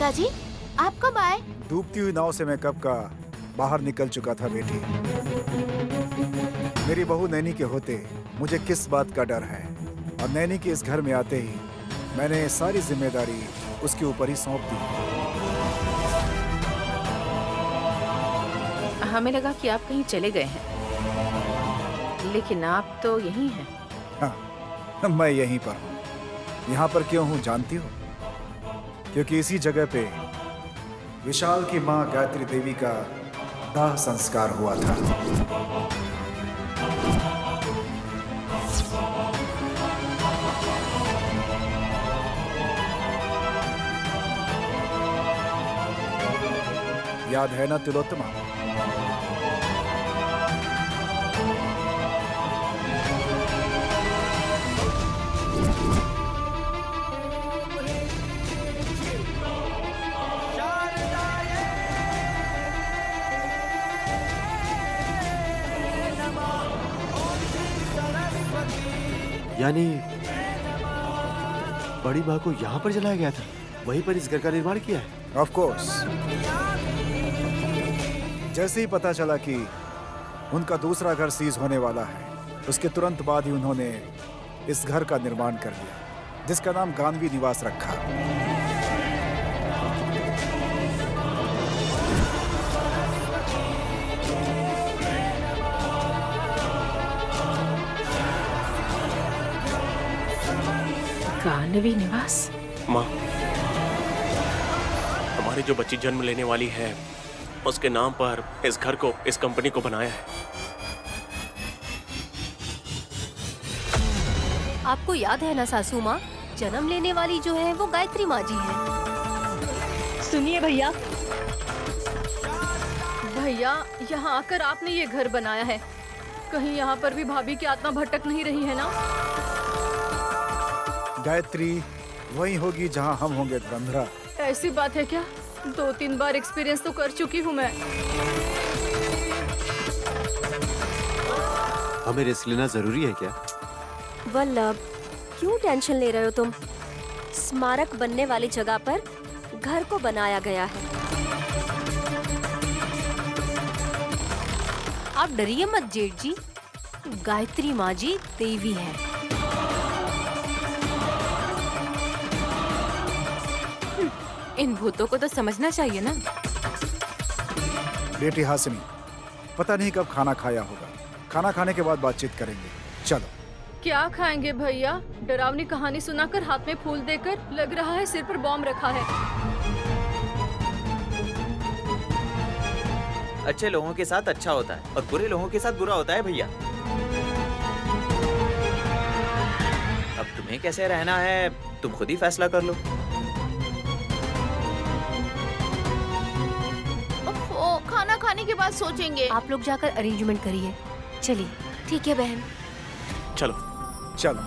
पिताजी, आप कब आए? डूबती हुई नाव से मैं कब का बाहर निकल चुका था बेटी। मेरी बहू नैनी के होते मुझे किस बात का डर है, और नैनी के इस घर में आते ही मैंने सारी जिम्मेदारी उसके ऊपर ही सौंप दी। हमें लगा कि आप कहीं चले गए हैं, लेकिन आप तो यहीं हैं। हाँ, मैं यहीं पर हूँ। यहाँ पर क्यों हूँ जानती हो? क्योंकि इसी जगह पे विशाल की माँ गायत्री देवी का दाह संस्कार हुआ था। याद है ना तिलोत्तमा? यानी बड़ी माँ को यहाँ पर जलाया गया था, वहीं पर इस घर का निर्माण किया है। Of course. जैसे ही पता चला कि उनका दूसरा घर सीज होने वाला है, उसके तुरंत बाद ही उन्होंने इस घर का निर्माण कर लिया, जिसका नाम गांधी निवास रखा। गानवी निवास। माँ, हमारी जो बच्ची जन्म लेने वाली है, उसके नाम पर इस घर को, इस कंपनी को बनाया है। आपको याद है ना सासू माँ, जन्म लेने वाली जो है वो गायत्री माँ जी है। सुनिए भैया, भैया यहाँ आकर आपने ये घर बनाया है, कहीं यहाँ पर भी भाभी की आत्मा भटक नहीं रही है ना? गायत्री वही होगी जहां हम होंगे धुरंधरा। ऐसी बात है क्या? 2-3 बार एक्सपीरियंस तो कर चुकी हूँ मैं। हमें रिस्क लेना जरूरी है क्या? वल्लभ, क्यों टेंशन ले रहे हो तुम? स्मारक बनने वाली जगह पर घर को बनाया गया है। आप डरिए मत जेठ जी, गायत्री माँ जी देवी है। इन भूतों को तो समझना चाहिए ना। बेटी हासिनी, पता नहीं कब खाना खाया होगा। खाना खाने के बाद बातचीत करेंगे। चलो। क्या खाएंगे भैया? डरावनी कहानी सुनाकर, हाथ में फूल देकर, लग रहा है सिर पर बॉम्ब रखा है। अच्छे लोगों के साथ अच्छा होता है और बुरे लोगों के साथ बुरा होता है भैया। अब तुम्हें कैसे रहना है तुम खुद ही फैसला कर लो। ओ, खाना खाने के बाद सोचेंगे। आप लोग जाकर अरेंजमेंट करिए। चलिए। ठीक है बहन। चलो चलो।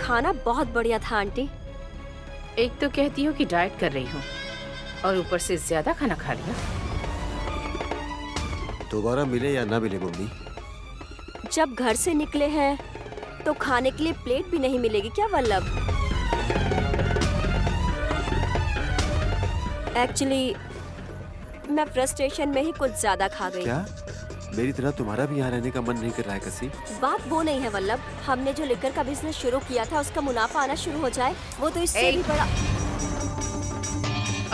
खाना बहुत बढ़िया था आंटी। एक तो कहती हो कि डाइट कर रही हूँ और ऊपर से ज्यादा खाना खा लिया। दोबारा मिले या ना मिले मम्मी, जब घर से निकले हैं तो खाने के लिए प्लेट भी नहीं मिलेगी क्या वल्लभ? एक्चुअली मैं फ्रस्ट्रेशन में ही कुछ ज्यादा खा गई। क्या मेरी तरह तुम्हारा भी यहाँ रहने का मन नहीं कर रहा है कसी? बात वो नहीं है वल्लभ, हमने जो लिकर का बिजनेस शुरू किया था उसका मुनाफा आना शुरू हो जाए, वो तो इससे भी बड़ा।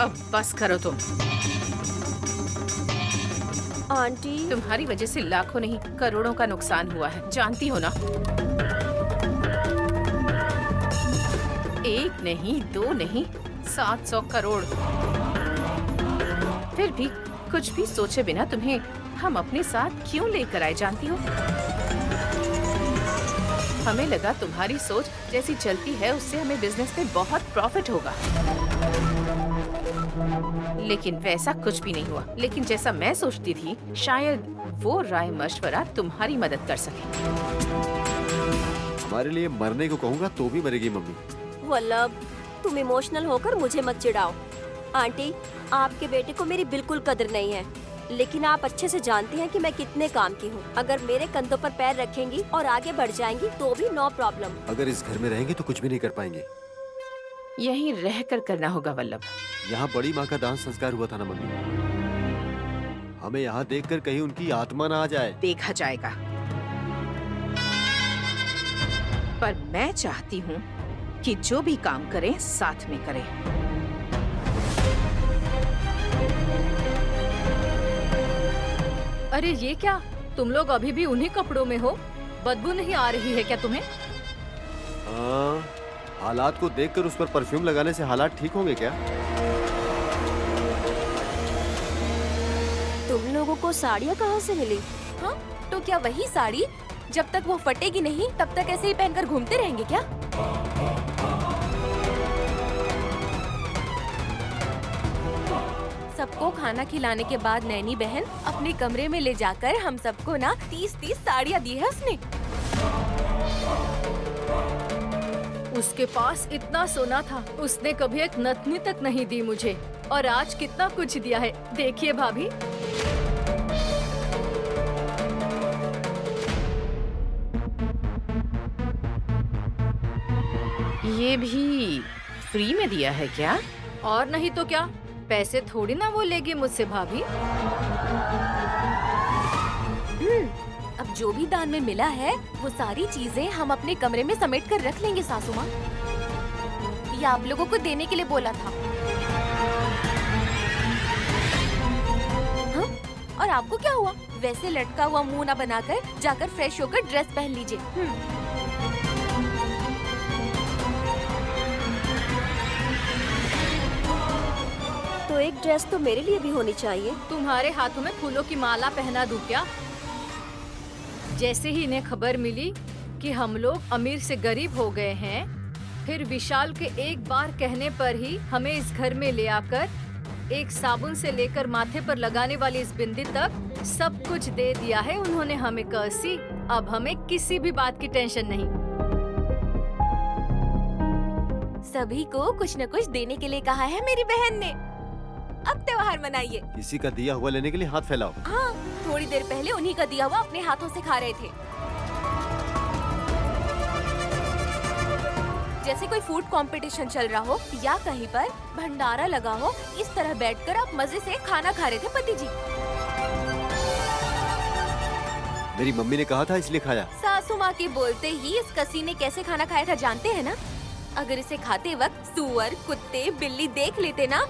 अब बस करो तुम। आंटी, तुम्हारी वजह से लाखों नहीं करोड़ों का नुकसान हुआ है, जानती हो ना? एक नहीं, दो नहीं, 700 करोड़। फिर भी कुछ भी सोचे बिना तुम्हें हम अपने साथ क्यों लेकर आए, जानती हो? हमें लगा तुम्हारी सोच जैसी चलती है उससे हमें बिजनेस में बहुत प्रॉफिट होगा, लेकिन वैसा कुछ भी नहीं हुआ। लेकिन जैसा मैं सोचती थी, शायद वो राय मशवरा तुम्हारी मदद कर सके। हमारे लिए मरने को कहूँगा तो भी मरेगी मम्मी। वल्लभ, तुम इमोशनल होकर मुझे मत चिढ़ाओ। आंटी, आपके बेटे को मेरी बिल्कुल कदर नहीं है, लेकिन आप अच्छे से जानती हैं कि मैं कितने काम की हूँ। अगर मेरे कंधों पर पैर रखेंगी और आगे बढ़ जाएंगी तो भी नो प्रॉब्लम। अगर इस घर में रहेंगे तो कुछ भी नहीं कर पाएंगे। यहीं रह कर करना होगा वल्लभ। यहाँ बड़ी माँ का दान संस्कार हुआ था ना मम्मी, हमें यहाँ देखकर कहीं उनकी आत्मा ना आ जाए। देखा जाएगा, पर मैं चाहती हूँ कि जो भी काम करें साथ में करें। अरे ये क्या, तुम लोग अभी भी उन्हीं कपड़ों में हो? बदबू नहीं आ रही है क्या तुम्हें? हाँ, हालात को देखकर उस पर परफ्यूम लगाने से हालात ठीक होंगे क्या? तुम लोगों को साड़ियाँ कहाँ से मिली? हाँ, तो क्या वही साड़ी जब तक वो फटेगी नहीं तब तक ऐसे ही पहनकर घूमते रहेंगे क्या? सबको खाना खिलाने के बाद नैनी बहन अपने कमरे में ले जाकर हम सबको ना 30-30 साड़ियाँ दी है उसने। उसके पास इतना सोना था, उसने कभी एक नथनी तक नहीं दी मुझे, और आज कितना कुछ दिया है। देखिए भाभी। ये भी फ्री में दिया है क्या? और नहीं तो क्या, पैसे थोड़ी ना वो लेगी मुझसे भाभी। अब जो भी दान में मिला है वो सारी चीजें हम अपने कमरे में समेट कर रख लेंगे सासू माँ। ये आप लोगों को देने के लिए बोला था। हाँ? और आपको क्या हुआ? वैसे लटका हुआ मुंह ना बनाकर जाकर फ्रेश होकर ड्रेस पहन लीजिए। तो एक ड्रेस तो मेरे लिए भी होनी चाहिए। तुम्हारे हाथों में फूलों की माला पहना दूं क्या? जैसे ही इन्हें खबर मिली कि हम लोग अमीर से गरीब हो गए हैं, फिर विशाल के एक बार कहने पर ही हमें इस घर में ले आकर एक साबुन से लेकर माथे पर लगाने वाली इस बिंदी तक सब कुछ दे दिया है उन्होंने हमें कसी। अब हमें किसी भी बात की टेंशन नहीं। सभी को कुछ न कुछ देने के लिए कहा है मेरी बहन ने। अब त्योहार मनाइए। किसी का दिया हुआ लेने के लिए हाथ फैलाओ। हाँ, थोड़ी देर पहले उन्हीं का दिया हुआ अपने हाथों से खा रहे थे। जैसे कोई फूड कंपटीशन चल रहा हो या कहीं पर भंडारा लगा हो, इस तरह बैठकर आप मजे से खाना खा रहे थे पति जी। मेरी मम्मी ने कहा था इसलिए खाया। सासू माँ के बोलते ही इस कसी ने कैसे खाना खाया था जानते हैं ना? अगर इसे खाते वक्त सुअर, कुत्ते, बिल्ली देख लेते ना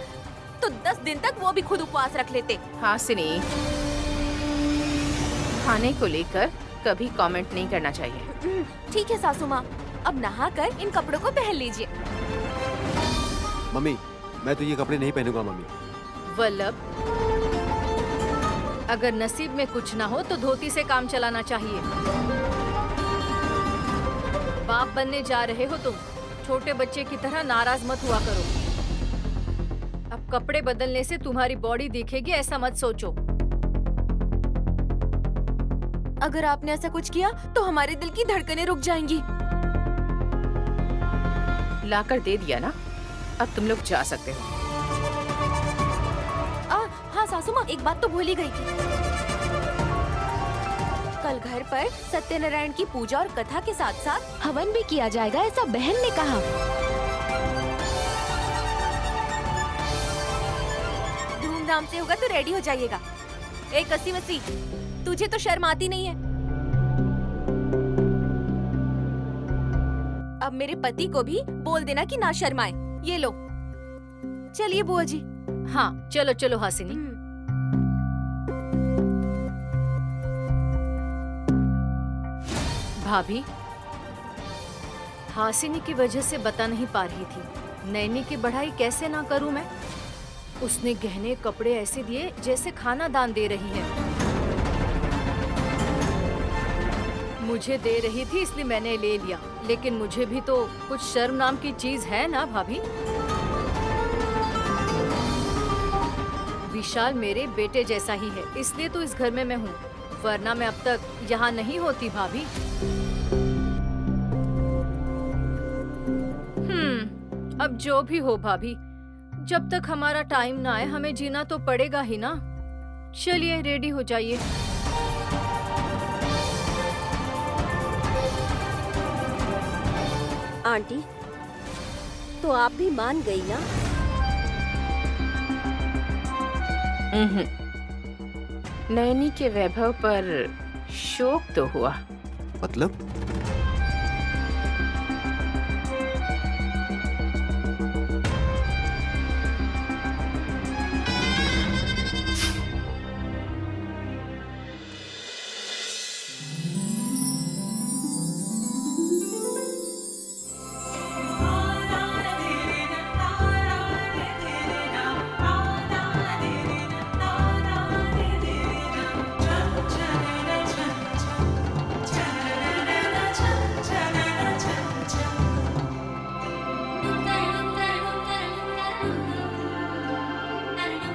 तो 10 दिन तक वो भी खुद उपवास रख लेते। हासिनी, खाने को लेकर कभी कमेंट नहीं करना चाहिए। ठीक है सासू माँ, अब नहाकर इन कपड़ों को पहन लीजिए। मम्मी, मैं तो ये कपड़े नहीं पहनूंगा मम्मी। वल्लभ, अगर नसीब में कुछ ना हो तो धोती से काम चलाना चाहिए। बाप बनने जा रहे हो तुम, छोटे बच्चे की तरह नाराज मत हुआ करो। अब कपड़े बदलने से तुम्हारी बॉडी दिखेगी ऐसा मत सोचो। अगर आपने ऐसा कुछ किया तो हमारे दिल की धड़कनें रुक जाएंगी। लाकर दे दिया ना, अब तुम लोग जा सकते हो। हाँ सासू माँ, एक बात तो भूल ही गई थी। कल घर पर सत्यनारायण की पूजा और कथा के साथ साथ हवन भी किया जाएगा, ऐसा बहन ने कहा। धूमधाम से होगा तो रेडी हो जाइएगा। एक कसी वसी, तुझे तो शर्म आती नहीं है। अब मेरे पति को भी बोल देना कि ना शर्माए। ये लो, चलिए बुआ जी। हाँ चलो चलो हासिनी। भाभी, हासिनी की वजह से बता नहीं पा रही थी नैनी की बढ़ाई कैसे ना करूं मैं। उसने गहने कपड़े ऐसे दिए जैसे खाना दान दे रही है। मुझे दे रही थी इसलिए मैंने ले लिया, लेकिन मुझे भी तो कुछ शर्म नाम की चीज है ना भाभी। विशाल मेरे बेटे जैसा ही है, इसलिए तो इस घर में मैं हूँ, वरना मैं अब तक यहाँ नहीं होती भाभी। अब जो भी हो भाभी, जब तक हमारा टाइम ना आए हमें जीना तो पड़ेगा ही ना। चलिए रेडी हो जाइए। आंटी, तो आप भी मान गई ना? नैनी के वैभव पर शोक तो हुआ। मतलब?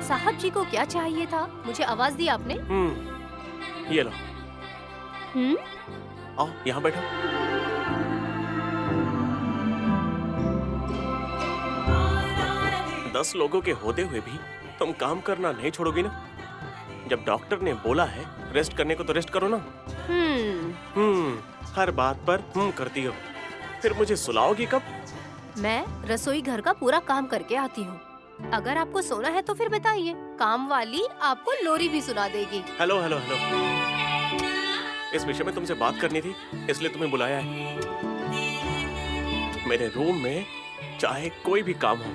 साहब जी को क्या चाहिए था? मुझे आवाज दी आपने? ये लो, आओ यहाँ बैठो। दस लोगों के होते हुए भी तुम काम करना नहीं छोड़ोगी ना? जब डॉक्टर ने बोला है रेस्ट करने को तो रेस्ट करो ना। हर बात पर करती हो, फिर मुझे सुलाओगी कब? मैं रसोई घर का पूरा काम करके आती हूँ। अगर आपको सोना है तो फिर बताइए, काम वाली आपको लोरी भी सुना देगी। हेलो हेलो हेलो, इस विषय में तुमसे बात करनी थी, इसलिए तुम्हें बुलाया है। मेरे रूम में चाहे कोई भी काम हो,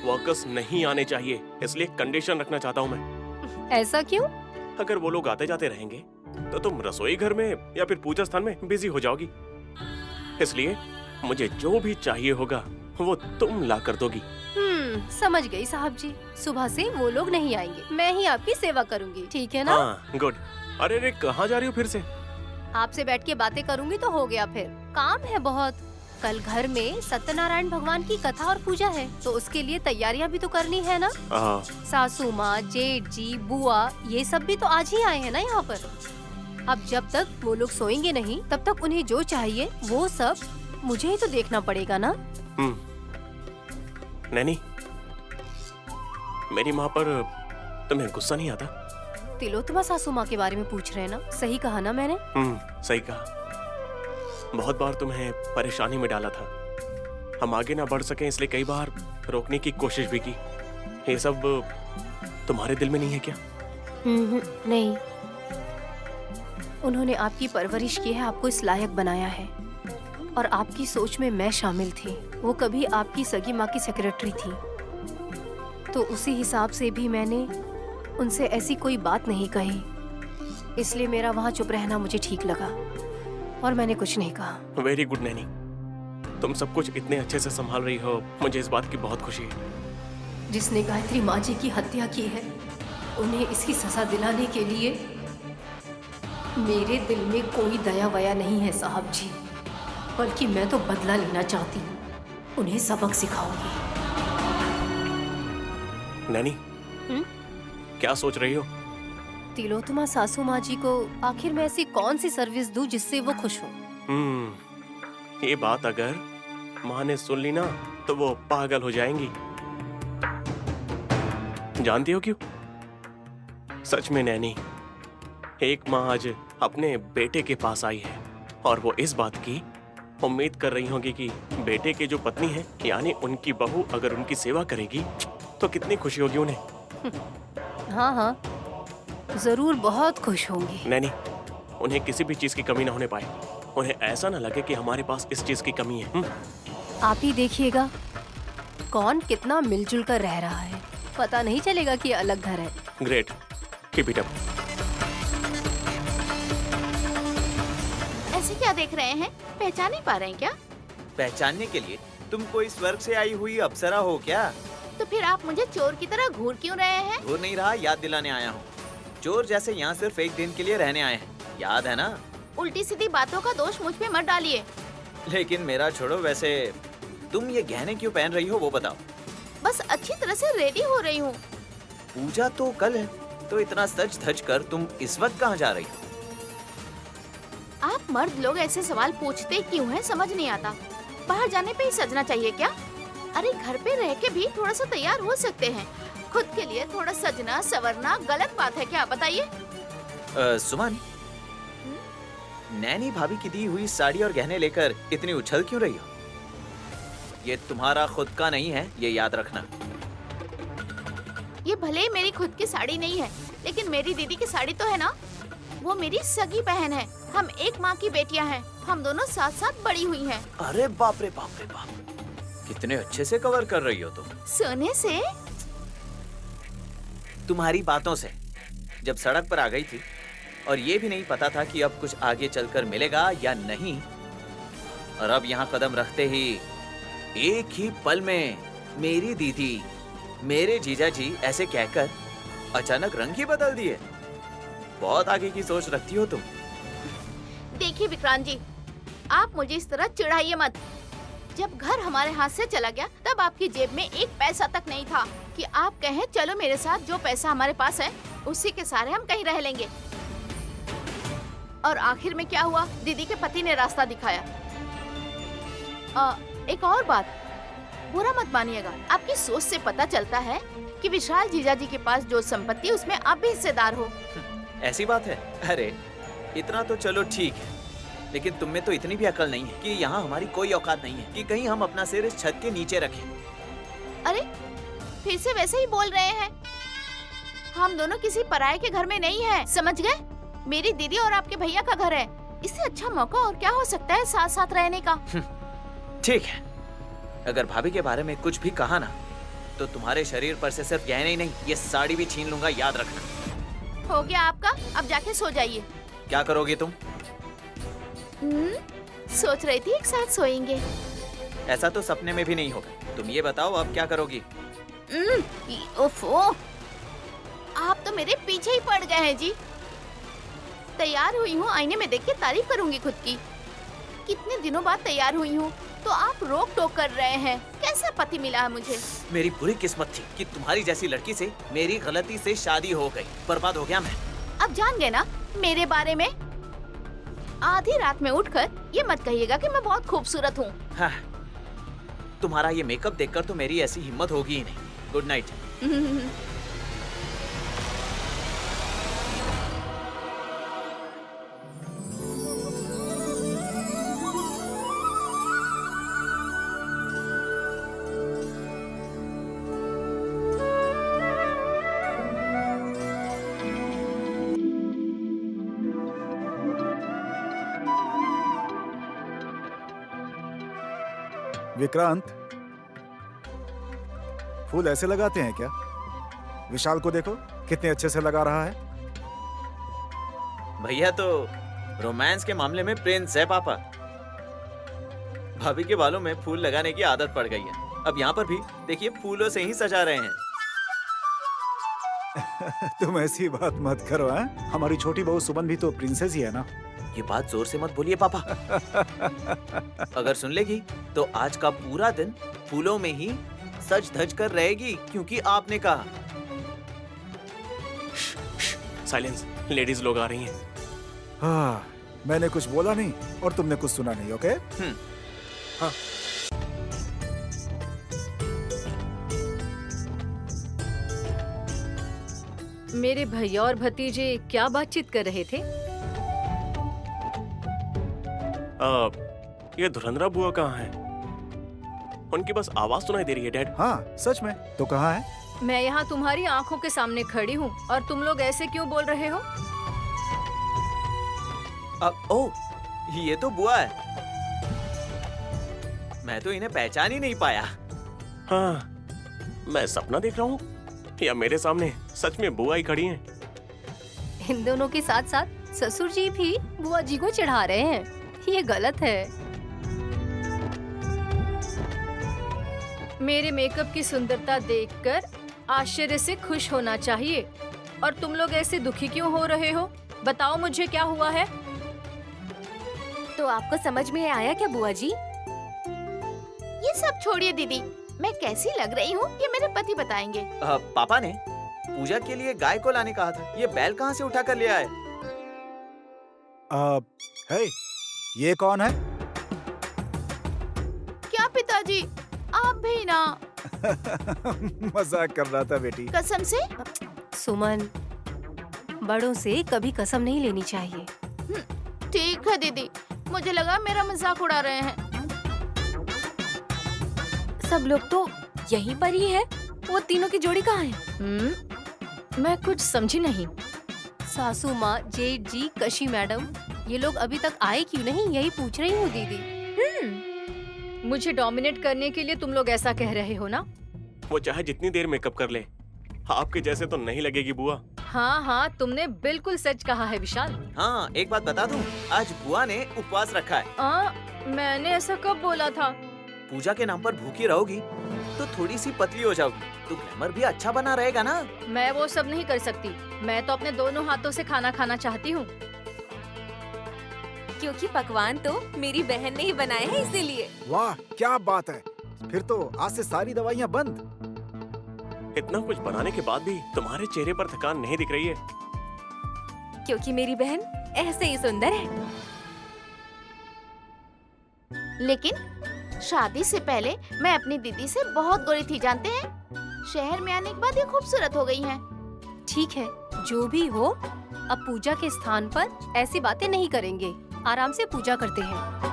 वर्कर्स नहीं आने चाहिए, इसलिए कंडीशन रखना चाहता हूँ मैं। ऐसा क्यों? अगर वो लोग आते जाते रहेंगे तो तुम रसोई घर में या फिर पूजा स्थान में बिजी हो जाओगी, इसलिए मुझे जो भी चाहिए होगा वो तुम ला कर दोगी। समझ गई साहब जी, सुबह से वो लोग नहीं आएंगे, मैं ही आपकी सेवा करूंगी, ठीक है ना? हाँ, गुड। अरे रे, कहाँ जा रही हो फिर से? आपसे बैठ के बातें करूंगी तो हो गया, फिर काम है बहुत। कल घर में सत्यनारायण भगवान की कथा और पूजा है, तो उसके लिए तैयारियां भी तो करनी है ना। सासू माँ, जेठ जी, बुआ, ये सब भी तो आज ही आए हैं ना यहाँ पर। अब जब तक वो लोग सोएंगे नहीं, तब तक उन्हें जो चाहिए वो सब मुझे ही तो देखना पड़ेगा ना। नैनी, मेरी माँ पर तुम्हें गुस्सा नहीं आता? तिलोत्तमा सासू माँ के बारे में पूछ रहे हैं ना? सही कहा ना मैंने? सही कहा। बहुत बार तुम्हें परेशानी में डाला था, हम आगे ना बढ़ सके इसलिए कई बार रोकने की कोशिश भी की। ये सब तुम्हारे दिल में नहीं है क्या? नहीं, उन्होंने आपकी परवरिश की है, आपको इस लायक बनाया है, और आपकी सोच में मैं शामिल थी। वो कभी आपकी सगी माँ की सेक्रेटरी थी, तो उसी हिसाब से भी मैंने उनसे ऐसी कोई बात नहीं कही, इसलिए मेरा वहाँ चुप रहना मुझे ठीक लगा और मैंने कुछ नहीं कहा। वेरी गुड नैनी, तुम सब कुछ इतने अच्छे से संभाल रही हो, मुझे इस बात की बहुत खुशी है। जिसने गायत्री माँ जी की हत्या की है, उन्हें इसकी सजा दिलाने के लिए मेरे दिल में कोई दया वया नहीं है साहब जी, बल्कि मैं तो बदला लेना चाहती हूँ, उन्हें सबक सिखाऊंगी। नैनी, क्या सोच रही हो? तिलोत्तमा सासू माँ जी को आखिर मैं ऐसी कौन सी सर्विस दूं जिससे वो खुश हो? ये बात अगर माँ ने सुन ली ना तो वो पागल हो जाएंगी। जानती हो क्यों? सच में नैनी, एक माँ आज अपने बेटे के पास आई है और वो इस बात की उम्मीद कर रही होगी कि बेटे की जो पत्नी है यानी उनकी बहू अगर उनकी सेवा करेगी तो कितनी खुशी होगी उन्हें। हाँ हाँ, जरूर बहुत खुश होंगी। नैनी, उन्हें किसी भी चीज की कमी ना होने पाए, उन्हें ऐसा ना लगे कि हमारे पास इस चीज की कमी है। आप ही देखिएगा कौन कितना मिलजुल कर रह रहा है, पता नहीं चलेगा कि अलग घर है। Great, keep it up. ऐसे क्या देख रहे हैं? पहचान नहीं पा रहे हैं क्या? पहचानने के लिए तुम कोई स्वर्ग से आई हुई अप्सरा हो क्या? तो फिर आप मुझे चोर की तरह घूर क्यों रहे हैं? घूर नहीं रहा, याद दिलाने आया हूँ। चोर जैसे यहाँ सिर्फ एक दिन के लिए रहने आए हैं, याद है ना? उल्टी सीधी बातों का दोष मुझ पे मत डालिए। लेकिन मेरा छोड़ो, वैसे तुम ये गहने क्यों पहन रही हो वो बताओ। बस अच्छी तरह से रेडी हो रही हूँ। पूजा तो कल है, तो इतना सज धज कर तुम इस वक्त कहाँ जा रही हो? आप मर्द लोग ऐसे सवाल पूछते क्यों हैं समझ नहीं आता। बाहर जाने पे ही सजना चाहिए क्या? अरे घर पे रह के भी थोड़ा सा तैयार हो सकते हैं। खुद के लिए थोड़ा सजना सवरना गलत बात है क्या? बताइए। सुमन, नैनी भाभी की दी हुई साड़ी और गहने लेकर इतनी उछल क्यों रही हो? ये तुम्हारा खुद का नहीं है, ये याद रखना। ये भले ही मेरी खुद की साड़ी नहीं है, लेकिन मेरी दीदी की साड़ी तो है ना। वो मेरी सगी बहन है। हम एक माँ की बेटियां हैं। हम दोनों साथ साथ बड़ी हुई हैं। अरे बाप रे बाप रे बाप, कितने अच्छे से कवर कर रही हो तुम। सोने से? तुम्हारी बातों से। जब सड़क पर आ गई थी और ये भी नहीं पता था कि अब कुछ आगे चलकर मिलेगा या नहीं, और अब यहाँ कदम रखते ही एक ही पल में मेरी दीदी, मेरे जीजा जी ऐसे कहकर अचानक रंग ही बदल दिए। बहुत आगे की सोच रखती हो तुम। देखिए विक्रांत जी, आप मुझे इस तरह चिढ़ाइए मत। जब घर हमारे हाथ से चला गया तब आपकी जेब में एक पैसा तक नहीं था कि आप कहें चलो मेरे साथ, जो पैसा हमारे पास है उसी के सहारे हम कहीं रह लेंगे। और आखिर में क्या हुआ? दीदी के पति ने रास्ता दिखाया। एक और बात, बुरा मत मानिएगा, आपकी सोच से पता चलता है कि विशाल जीजा जी के पास जो संपत्ति है उसमें आप भी हिस्सेदार हो। ऐसी बात है? अरे इतना तो चलो ठीक है, लेकिन तुम में तो इतनी भी अकल नहीं है कि यहाँ हमारी कोई औकात नहीं है कि कहीं हम अपना सिर इस छत के नीचे रखें। अरे फिर से वैसे ही बोल रहे हैं। हम दोनों किसी पराये के घर में नहीं हैं, समझ गए? मेरी दीदी और आपके भैया का घर है। इससे अच्छा मौका और क्या हो सकता है साथ साथ रहने का। ठीक है, अगर भाभी के बारे में कुछ भी कहा ना तो तुम्हारे शरीर पर से सिर्फ गहने ही नहीं, ये साड़ी भी छीन लूंगा, याद रखना। हो गया आपका, अब जाके सो जाइए। क्या करोगी तुम? सोच रही थी एक साथ सोएंगे। ऐसा तो सपने में भी नहीं होगा। तुम ये बताओ अब क्या करोगी? ओफो, आप तो मेरे पीछे ही पड़ गए हैं जी। तैयार हुई हूँ, आईने में देख के तारीफ करूंगी खुद की। कितने दिनों बाद तैयार हुई हूँ तो आप रोक टोक कर रहे हैं। कैसा पति मिला है मुझे। मेरी बुरी किस्मत थी कि तुम्हारी जैसी लड़की से मेरी गलती से शादी हो गई। बर्बाद हो गया मैं। अब जान गए ना मेरे बारे में। आधी रात में उठकर ये मत कहिएगा कि मैं बहुत खूबसूरत हूँ। हाँ, तुम्हारा ये मेकअप देखकर तो मेरी ऐसी हिम्मत होगी ही नहीं। Good night. विक्रांत, फूल ऐसे लगाते हैं क्या? विशाल को देखो कितने अच्छे से लगा रहा है। भैया तो रोमांस के मामले में प्रिंस है पापा। भाभी के बालों में फूल लगाने की आदत पड़ गई है। अब यहाँ पर भी देखिए फूलों से ही सजा रहे हैं। तुम ऐसी बात मत करो। हमारी छोटी बहू सुमन भी तो प्रिंसेस ही है ना। ये बात जोर से मत बोलिए पापा। अगर सुन लेगी तो आज का पूरा दिन फूलों में ही सज धज कर रहेगी, क्योंकि आपने कहा। साइलेंस, लेडीज लोग आ रही हैं। हाँ, मैंने कुछ बोला नहीं और तुमने कुछ सुना नहीं। ओके? हाँ। मेरे भैया और भतीजे क्या बातचीत कर रहे थे? ये धुरंधरा बुआ कहाँ है? उनकी बस आवाज सुनाई दे रही है डैड। हाँ, सच में। तो कहाँ है? मैं यहाँ तुम्हारी आंखों के सामने खड़ी हूँ और तुम लोग ऐसे क्यों बोल रहे हो? ओह, ये तो बुआ है। मैं तो इन्हें पहचान ही नहीं पाया। हाँ, मैं सपना देख रहा हूँ या मेरे सामने सच में बुआ ही खड़ी हैं? इन दोनों के साथ साथ ससुर जी भी बुआ जी को चिढ़ा रहे हैं। ये गलत है। मेरे मेकअप की सुंदरता देखकर आश्चर्य से खुश होना चाहिए। और तुम लोग ऐसे दुखी क्यों हो रहे हो? बताओ मुझे क्या हुआ है? तो आपको समझ में आया क्या बुआ जी? ये सब छोड़िए दीदी, मैं कैसी लग रही हूँ ये मेरे पति बताएंगे। पापा ने पूजा के लिए गाय को लाने कहा था, ये बैल कहाँ से उठा कर ले आए? हे, ये कौन है? क्या पिताजी, आप भी ना? मजाक कर रहा था बेटी। कसम से? सुमन, बड़ों से कभी कसम नहीं लेनी चाहिए। ठीक है दीदी, मुझे लगा मेरा मजाक उड़ा रहे हैं। सब लोग तो यहीं पर ही है, वो तीनों की जोड़ी कहाँ है? मैं कुछ समझी नहीं। सासू माँ, जेठ जी, कशी मैडम, ये लोग अभी तक आए क्यों नहीं, यही पूछ रही हूँ दीदी। मुझे डोमिनेट करने के लिए तुम लोग ऐसा कह रहे हो ना? वो चाहे जितनी देर मेकअप कर ले, आपके जैसे तो नहीं लगेगी बुआ। हाँ हाँ, तुमने बिल्कुल सच कहा है विशाल। हाँ, एक बात बता दूं, आज बुआ ने उपवास रखा है। मैंने ऐसा कब बोला था? पूजा के नाम पर भूखी रहोगी तो थोड़ी सी पतली हो जाओगी, तो ग्लैमर भी अच्छा बना रहेगा ना। मैं वो सब नहीं कर सकती, मैं तो अपने दोनों हाथों से खाना खाना चाहती हूँ। क्योंकि पकवान तो मेरी बहन ने ही बनाए हैं, इसीलिए। वाह, क्या बात है। फिर तो आज से सारी दवाइयाँ बंद। इतना कुछ बनाने के बाद भी तुम्हारे चेहरे पर थकान नहीं दिख रही है। क्योंकि मेरी बहन ऐसे ही सुंदर है। लेकिन शादी से पहले मैं अपनी दीदी से बहुत गोरी थी, जानते हैं? शहर में आने के बाद ये खूबसूरत हो गई हैं। ठीक है, जो भी हो, अब पूजा के स्थान पर ऐसी बातें नहीं करेंगे, आराम से पूजा करते हैं।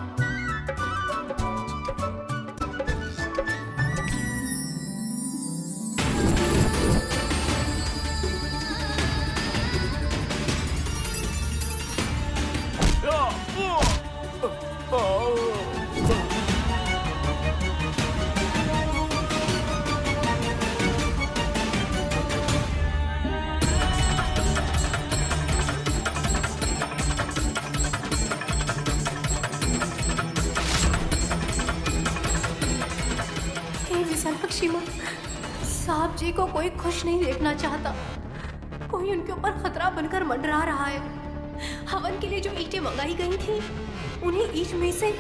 साहब जी को कोई खुश नहीं देखना चाहता, कोई उनके ऊपर खतरा बनकर मंडरा रहा है। हवन के लिए जो ईंटें मंगाई गई थी, उन्हीं ईंट में से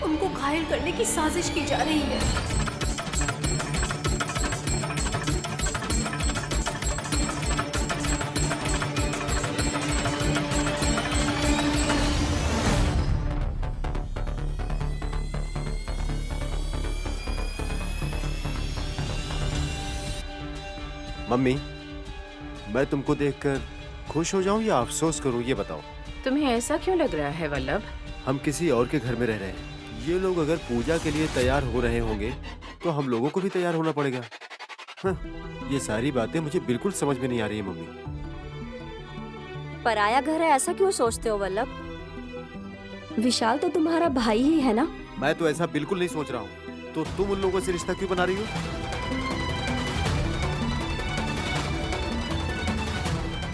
उनको घायल करने की साजिश की जा रही है। मम्मी, मैं तुमको देखकर खुश हो जाऊं या अफसोस करूं, ये बताओ। तुम्हें ऐसा क्यों लग रहा है वल्लभ? हम किसी और के घर में रह रहे हैं। ये लोग अगर पूजा के लिए तैयार हो रहे होंगे तो हम लोगों को भी तैयार होना पड़ेगा। हाँ, ये सारी बातें मुझे बिल्कुल समझ में नहीं आ रही है मम्मी। पराया घर है ऐसा क्यों सोचते हो वल्लभ? विशाल तो तुम्हारा भाई ही है ना? मैं तो ऐसा बिल्कुल नहीं सोच रहा हूँ। तो तुम उन लोगों से रिश्ता क्यों बना रही हो?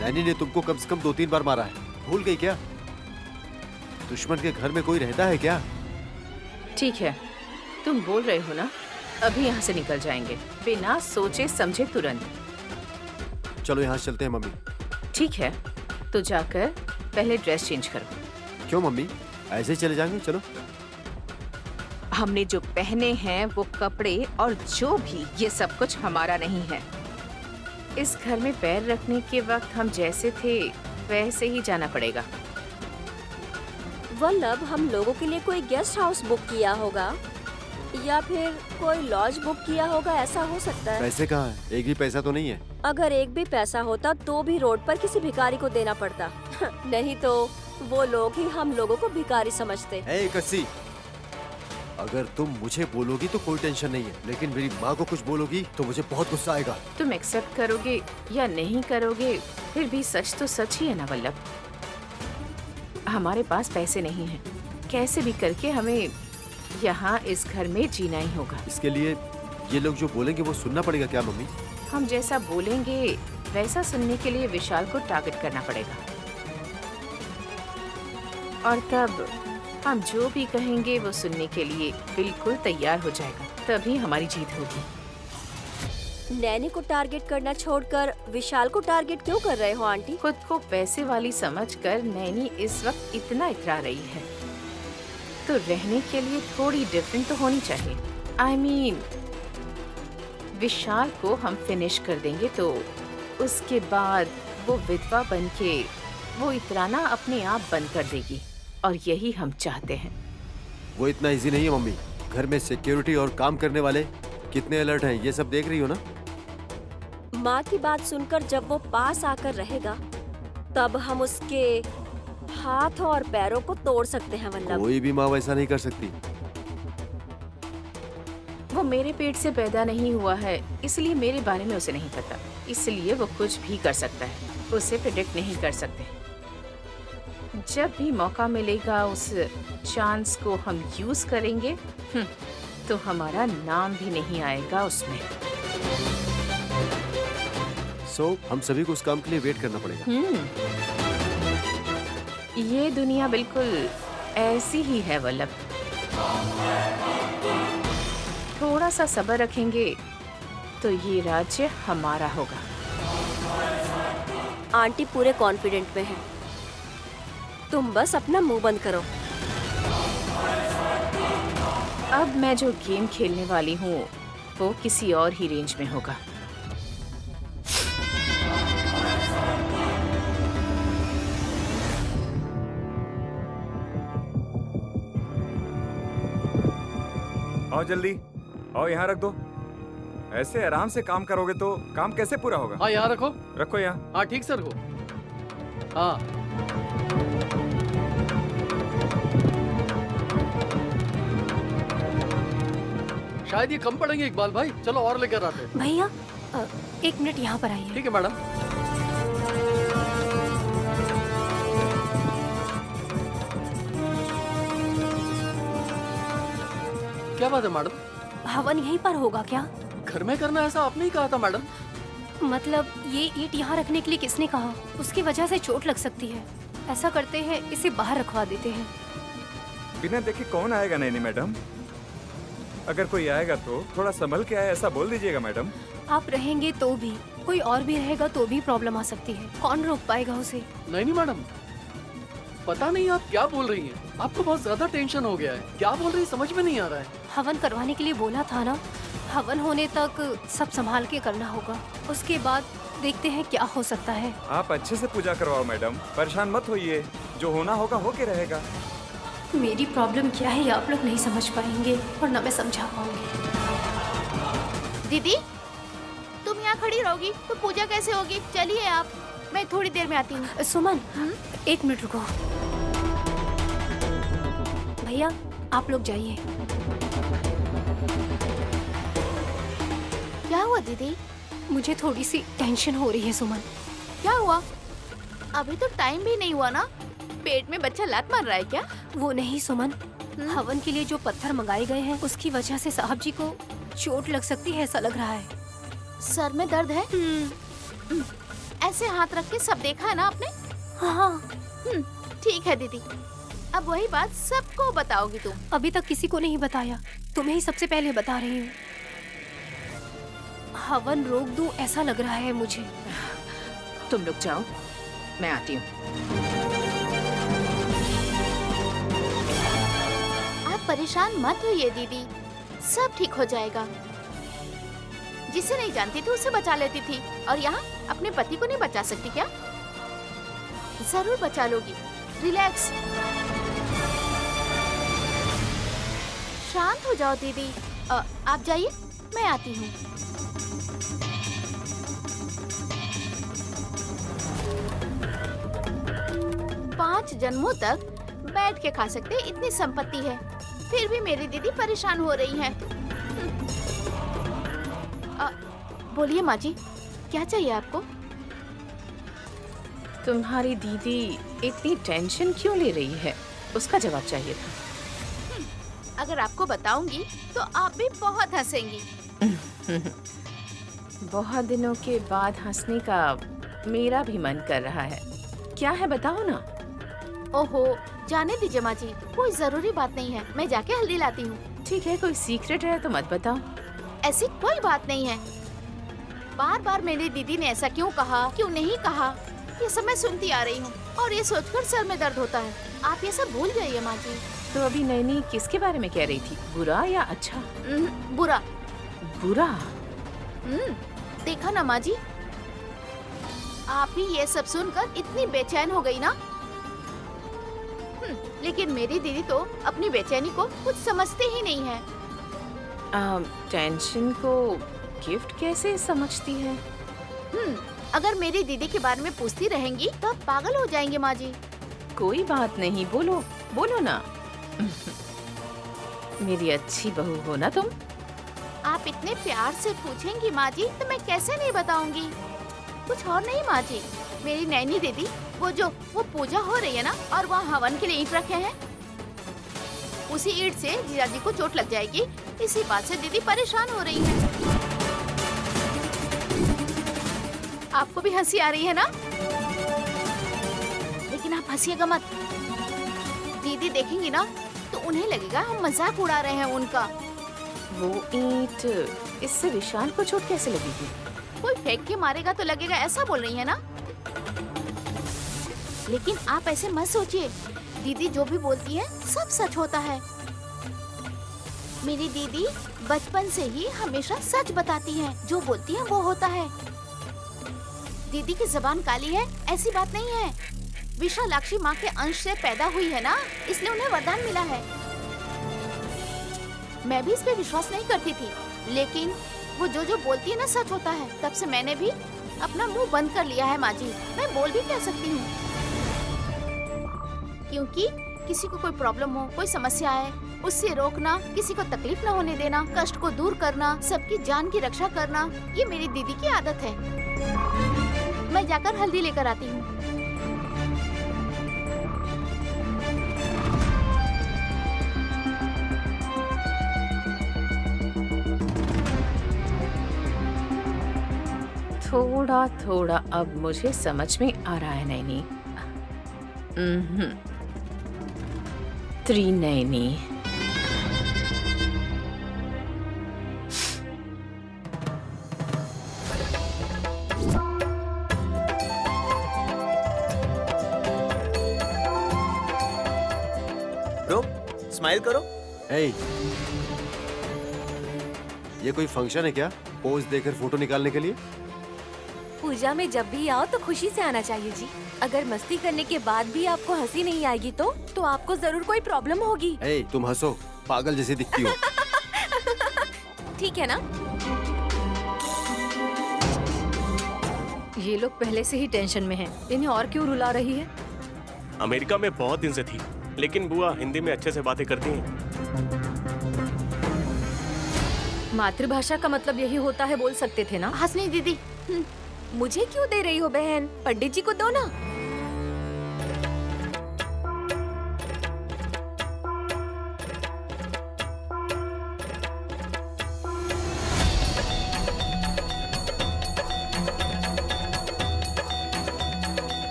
नैनी ने तुमको कम से कम 2-3 बार मारा है, भूल गई क्या? दुश्मन के घर में कोई रहता है क्या? ठीक है, तुम बोल रहे हो ना, अभी यहाँ से निकल जाएंगे बिना सोचे समझे तुरंत। चलो यहाँ से चलते हैं मम्मी। ठीक है, तो जाकर पहले ड्रेस चेंज करो। क्यों मम्मी, ऐसे ही चले जाएंगे? चलो। हमने जो पहने हैं वो कपड़े और जो भी, ये सब कुछ हमारा नहीं है। इस घर में पैर रखने के वक्त हम जैसे थे वैसे ही जाना पड़ेगा। वल्लभ, हम लोगों के लिए कोई गेस्ट हाउस बुक किया होगा या फिर कोई लॉज बुक किया होगा, ऐसा हो सकता है। पैसे कहाँ है? एक भी पैसा तो नहीं है। अगर एक भी पैसा होता तो भी रोड पर किसी भिखारी को देना पड़ता। नहीं तो वो लोग ही हम लोगों को भिखारी समझते। ए कस्सी, अगर तुम मुझे बोलोगी तो कोई टेंशन नहीं है, लेकिन मेरी माँ को कुछ बोलोगी तो मुझे बहुत गुस्सा आएगा। तुम एक्सेप्ट करोगे या नहीं करोगे, फिर भी सच तो सच ही है ना वल्लभ। हमारे पास पैसे नहीं हैं, कैसे भी करके हमें यहाँ इस घर में जीना ही होगा। इसके लिए ये लोग जो बोलेंगे वो सुनना पड़ेगा क्या मम्मी? हम जैसा बोलेंगे वैसा सुनने के लिए विशाल को टारगेट करना पड़ेगा, और तब हम जो भी कहेंगे वो सुनने के लिए बिल्कुल तैयार हो जाएगा, तभी हमारी जीत होगी। नैनी को टारगेट करना छोड़कर विशाल को टारगेट क्यों कर रहे हो आंटी? खुद को पैसे वाली समझकर नैनी इस वक्त इतना इतरा रही है। तो रहने के लिए थोड़ी डिफरेंट तो होनी चाहिए। I mean, विशाल को हम फिनिश कर देंगे तो उसके बाद वो विधवा बनके वो इतराना अपने आप बंद कर देगी, और यही हम चाहते हैं। वो इतना इजी नहीं है मम्मी। घर में सिक्योरिटी और काम करने वाले कितने अलर्ट हैं, ये सब देख रही हो ना। माँ की बात सुनकर जब वो पास आकर रहेगा तब हम उसके हाथ और पैरों को तोड़ सकते हैं वल्लभ। कोई भी माँ वैसा नहीं कर सकती। वो मेरे पेट से पैदा नहीं हुआ है, इसलिए मेरे बारे में उसे नहीं पता, इसलिए वो कुछ भी कर सकता है। उसे प्रेडिक्ट नहीं कर सकते। जब भी मौका मिलेगा उस चांस को हम यूज करेंगे, तो हमारा नाम भी नहीं आएगा उसमें। सो हम सभी को उस काम के लिए वेट करना पड़ेगा। ये दुनिया बिल्कुल ऐसी ही है वल्लभ। थोड़ा सा सब्र रखेंगे तो ये राज्य हमारा होगा। आंटी पूरे कॉन्फिडेंट में है, तुम बस अपना मुंह बंद करो। अब मैं जो गेम खेलने वाली हूँ वो किसी और ही रेंज में होगा। आओ जल्दी, आओ यहाँ रख दो। ऐसे आराम से काम करोगे तो काम कैसे पूरा होगा? हाँ यहाँ रखो। रखो यहाँ। हाँ ठीक सर को। हाँ शायद ये कम पड़ेंगे इकबाल भाई, चलो और लेकर आते हैं। भैया 1 मिनट यहाँ पर आइए। ठीक है मैडम। क्या बात है मैडम? हवन यहीं पर होगा क्या? घर में करना ऐसा आपने ही कहा था मैडम। मतलब ये ईंट यहाँ रखने के लिए किसने कहा? उसकी वजह से चोट लग सकती है। ऐसा करते हैं, इसे बाहर रखवा देते हैं। बिना देखे कौन आएगा नैनी मैडम? अगर कोई आएगा तो थोड़ा संभल के आए ऐसा बोल दीजिएगा मैडम। आप रहेंगे तो भी, कोई और भी रहेगा तो भी प्रॉब्लम आ सकती है। कौन रोक पाएगा उसे? नहीं मैडम, पता नहीं आप क्या बोल रही हैं। आपको बहुत ज्यादा टेंशन हो गया है। क्या बोल रही समझ में नहीं आ रहा है। हवन करवाने के लिए बोला था ना, हवन होने तक सब संभाल के करना होगा। उसके बाद देखते हैं क्या हो सकता है। आप अच्छे से पूजा करवाओ मैडम, परेशान मत होइए। जो होना होगा होके रहेगा। मेरी प्रॉब्लम क्या है ये आप लोग नहीं समझ पाएंगे और न मैं समझा पाऊंगी। दीदी, तुम यहाँ खड़ी रहोगी तो पूजा कैसे होगी? चलिए आप, मैं थोड़ी देर में आती हूँ। सुमन 1 मिनट रुको। भैया आप लोग जाइए। क्या हुआ दीदी? मुझे थोड़ी सी टेंशन हो रही है सुमन। क्या हुआ? अभी तो टाइम भी नहीं हुआ ना। पेट में बच्चा लात मार रहा है क्या? वो नहीं सुमन, हवन के लिए जो पत्थर मंगाए गए हैं उसकी वजह से साहब जी को चोट लग सकती है, ऐसा लग रहा है। सर में दर्द है? ऐसे हाथ रख के सब देखा है ना आपने? हाँ। ठीक है दीदी, अब वही बात सबको बताओगी तुम? अभी तक किसी को नहीं बताया, तुम्हें ही सबसे पहले बता रही हूँ। हवन रोक दूं ऐसा लग रहा है मुझे। तुम लोग जाओ, मैं आती हूँ। आप परेशान मत होइए दीदी, सब ठीक हो जाएगा। जिसे नहीं जानती थी उसे बचा लेती थी, और यहाँ अपने पति को नहीं बचा सकती क्या? जरूर बचा लोगी। रिलैक्स, शांत हो जाओ दीदी। आप जाइए, मैं आती हूँ। पाँच जन्मों तक बैठ के खा सकते इतनी संपत्ति है, फिर भी मेरी दीदी परेशान हो रही है। बोलिए माँ जी, क्या चाहिए आपको? तुम्हारी दीदी इतनी टेंशन क्यों ले रही है, उसका जवाब चाहिए था। अगर आपको बताऊंगी तो आप भी बहुत हंसेंगी। बहुत दिनों के बाद हंसने का मेरा भी मन कर रहा है। क्या है बताओ ना। ओहो, जाने दीजिए माँ जी, कोई जरूरी बात नहीं है। मैं जाके हल्दी लाती हूँ। ठीक है, कोई सीक्रेट है तो मत बताओ। ऐसी कोई बात नहीं है। बार बार मेरी दीदी ने ऐसा क्यों कहा, क्यों नहीं कहा, ये सब मैं सुनती आ रही हूँ और ये सोचकर सर में दर्द होता है। आप ये सब भूल जाइए माँ जी। तो अभी नैनी किसके बारे में कह रही थी, बुरा या अच्छा? बुरा। बुरा? देखा ना माँ जी, आप ही ये सब सुनकर इतनी बेचैन हो गई ना। लेकिन मेरी दीदी तो अपनी बेचैनी को कुछ समझते ही नहीं है। टेंशन को गिफ्ट कैसे समझती है? अगर मेरी दीदी के बारे में पूछती रहेंगी तो आप पागल हो जाएंगे माँ जी। कोई बात नहीं, बोलो बोलो ना। मेरी अच्छी बहू हो ना तुम। आप इतने प्यार से पूछेंगी माँ जी तो मैं कैसे नहीं बताऊंगी। कुछ और नहीं माँ जी, मेरी नैनी दीदी वो पूजा हो रही है ना, और वहाँ हवन के लिए ईंट रखे हैं, उसी ईंट से जीजाजी को चोट लग जाएगी। इसी बात से दीदी परेशान हो रही है। आपको भी हंसी आ रही है ना, लेकिन आप हंसिएगा मत। दीदी देखेंगी ना तो उन्हें लगेगा हम मजाक उड़ा रहे हैं उनका। वो ईंट, इससे विशाल को चोट कैसे लगेगी? कोई फेंक के मारेगा तो लगेगा, ऐसा बोल रही है ना। लेकिन आप ऐसे मत सोचिए, दीदी जो भी बोलती है सब सच होता है। मेरी दीदी बचपन से ही हमेशा सच बताती हैं, जो बोलती है वो होता है। दीदी की जबान काली है ऐसी बात नहीं है। विशालाक्षी माँ के अंश से पैदा हुई है ना, इसलिए उन्हें वरदान मिला है। मैं भी इस पे विश्वास नहीं करती थी, लेकिन वो जो बोलती है ना सच होता है। तब से मैंने भी अपना मुंह बंद कर लिया है माँ जी। मैं बोल भी कह सकती हूँ, क्योंकि किसी को कोई प्रॉब्लम हो, कोई समस्या आए, उससे रोकना, किसी को तकलीफ न होने देना, कष्ट को दूर करना, सबकी जान की रक्षा करना, ये मेरी दीदी की आदत है। मैं जाकर हल्दी लेकर आती हूँ। थोड़ा थोड़ा अब मुझे समझ में आ रहा है नैनी। त्रिनयनी। ब्रो, स्माइल करो। हे, ये कोई फंक्शन है क्या, पोज देकर फोटो निकालने के लिए? पूजा में जब भी आओ तो खुशी से आना चाहिए जी। अगर मस्ती करने के बाद भी आपको हंसी नहीं आएगी तो आपको जरूर कोई प्रॉब्लम होगी। हे, तुम हंसो, पागल जैसी दिखती हो। ठीक है ना? ये लोग पहले से ही टेंशन में हैं। इन्हें और क्यों रुला रही है? अमेरिका में बहुत दिन से थी, लेकिन बुआ हिंदी में अच्छे से बातें करती हैं। मातृभाषा का मतलब यही होता है, बोल सकते थे ना। हंसनी दीदी, मुझे क्यों दे रही हो बहन? पंडित जी को दो ना।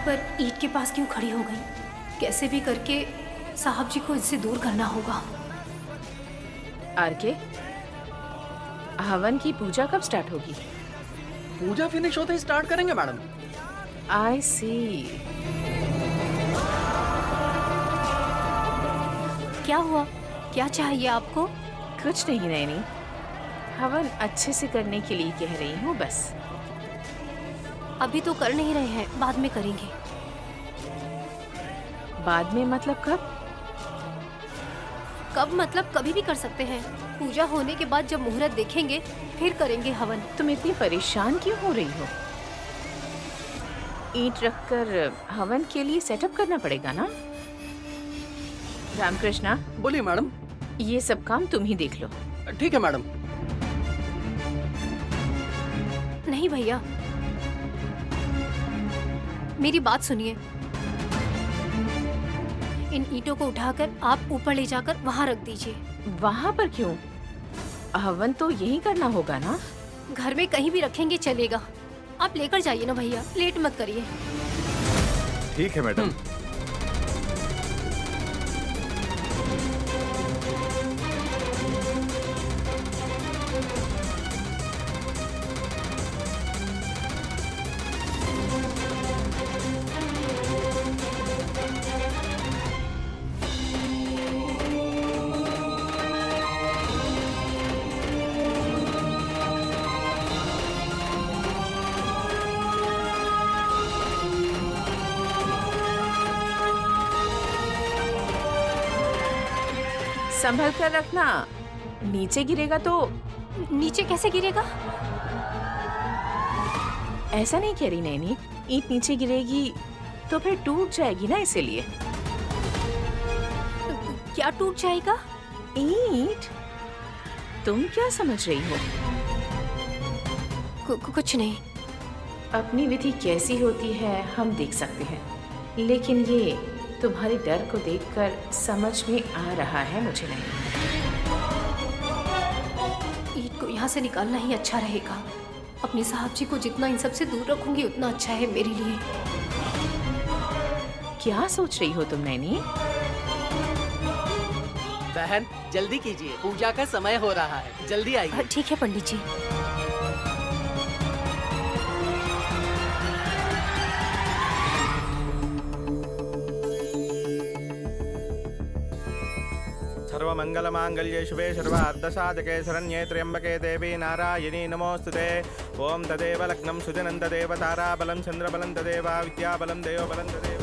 पर ईंट के पास क्यों खड़ी हो गई? कैसे भी करके साहब जी को इससे दूर करना होगा। आरके, हवन की पूजा कब स्टार्ट होगी? पूजा फिनिश होते ही स्टार्ट करेंगे मैडम। आई सी। क्या हुआ? क्या चाहिए आपको? कुछ नहीं नैनी, हवन अच्छे से करने के लिए कह रही हूँ बस। अभी तो कर नहीं रहे हैं, बाद में करेंगे। बाद में मतलब कब? कब मतलब कभी भी कर सकते हैं। पूजा होने के बाद जब मुहूर्त देखेंगे फिर करेंगे हवन। तुम इतनी परेशान क्यों हो रही हो? ईंट रखकर हवन के लिए सेटअप करना पड़ेगा ना। रामकृष्णा, बोलिए मैडम। ये सब काम तुम ही देख लो। ठीक है मैडम। नहीं भैया, मेरी बात सुनिए। इन ईंटों को उठाकर आप ऊपर ले जाकर वहाँ रख दीजिए। वहाँ पर क्यों? हवन तो यही करना होगा ना? घर में कहीं भी रखेंगे चलेगा। आप लेकर जाइए ना भैया, लेट मत करिए। ठीक है मैडम। संभल कर रखना, नीचे गिरेगा तो। नीचे कैसे गिरेगा? ऐसा नहीं कह रही नैनी, ईंट नीचे गिरेगी तो फिर टूट जाएगी ना, इसीलिए। क्या टूट जाएगा? ईंट? तुम क्या समझ रही हो? कुछ नहीं। अपनी विधि कैसी होती है हम देख सकते हैं, लेकिन ये तुम्हारे डर को देखकर समझ में आ रहा है मुझे नहीं। ईद को यहाँ से निकालना ही अच्छा रहेगा। अपनी साहब जी को जितना इन सब से दूर रखूंगी उतना अच्छा है मेरे लिए। क्या सोच रही हो तुम नैनी? बहन जल्दी कीजिए, पूजा का समय हो रहा है, जल्दी आइए। ठीक है पंडित जी। सर्वमंगलमांगल्ये शिवे सर्वार्धसाधके शरण्ये त्र्यंबके देवी नारायणी नमोस्तुते। ओम तदेव लग्नं सुजनं तदेव ताराबलं चंद्रबलं तदेव विद्याबलं देवबलं तदेव।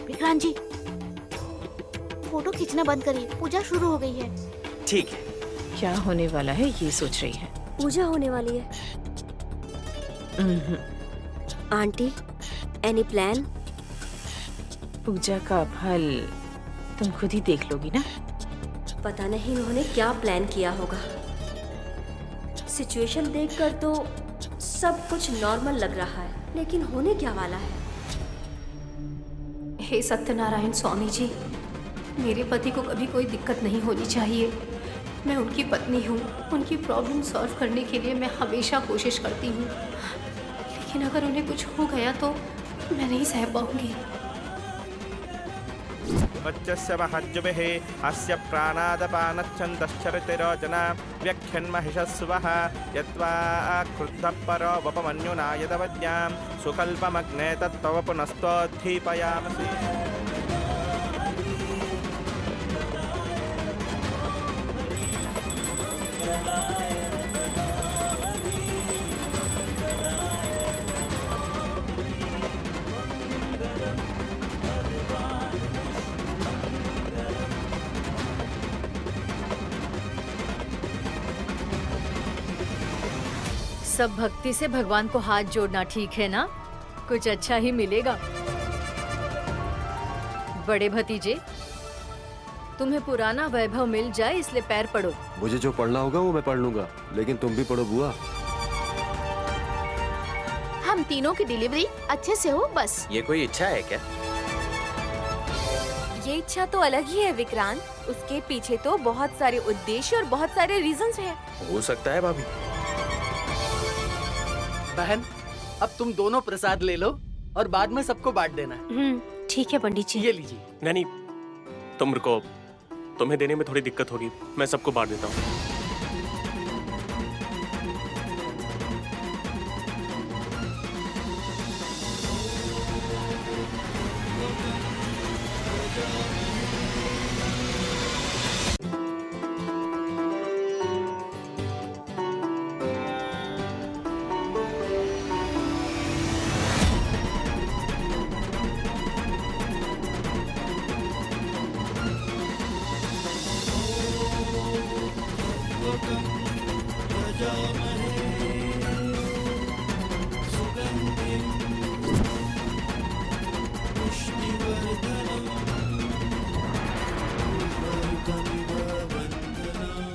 विक्रांत जी, फोटो खींचना बंद करिए, पूजा शुरू हो गई है। ठीक है। क्या होने वाला है ये सोच रही है। पूजा होने वाली है। Aunty, any plan? पूजा का फल तुम खुद ही देख लोगी ना। पता नहीं उन्होंने क्या प्लान किया होगा। सिचुएशन देखकर तो सब कुछ नॉर्मल लग रहा है, लेकिन होने क्या वाला है? हे सत्यनारायण स्वामी जी, मेरे पति को कभी कोई दिक्कत नहीं होनी चाहिए। मैं उनकी पत्नी हूँ, उनकी प्रॉब्लम सॉल्व करने के लिए मैं हमेशा कोशिश करती हूँ, लेकिन अगर उन्हें कुछ हो गया तो मैं नहीं सह पाऊंगी। वच्चस्य महज्जुभिः अस्य प्राणादपानच्छन्दश्चरतिरोजना व्यख्यन्महिषस्वः यत्वा क्रुद्धः परो वपमन्युना यदवद्यां सुकल्पमग्ने तत्तव पुनस्तोद्धीपयामसि। सब भक्ति से भगवान को हाथ जोड़ना ठीक है ना? कुछ अच्छा ही मिलेगा। बड़े भतीजे, तुम्हें पुराना वैभव मिल जाए इसलिए पैर पड़ो। मुझे जो पढ़ना होगा वो मैं पढ़ लूंगा, लेकिन तुम भी पढ़ो बुआ। हम तीनों की डिलीवरी अच्छे से हो बस। ये कोई इच्छा है क्या? ये इच्छा तो अलग ही है विक्रांत, उसके पीछे तो बहुत सारे उद्देश्य और बहुत सारे रीजंस हैं। हो सकता है भाभी। बहन अब तुम दोनों प्रसाद ले लो और बाद में सबको बांट देना है। ठीक है पंडित जी। ये लीजिए। नहीं, तुम रुको, तुम्हें देने में थोड़ी दिक्कत होगी, मैं सबको बांट देता हूँ।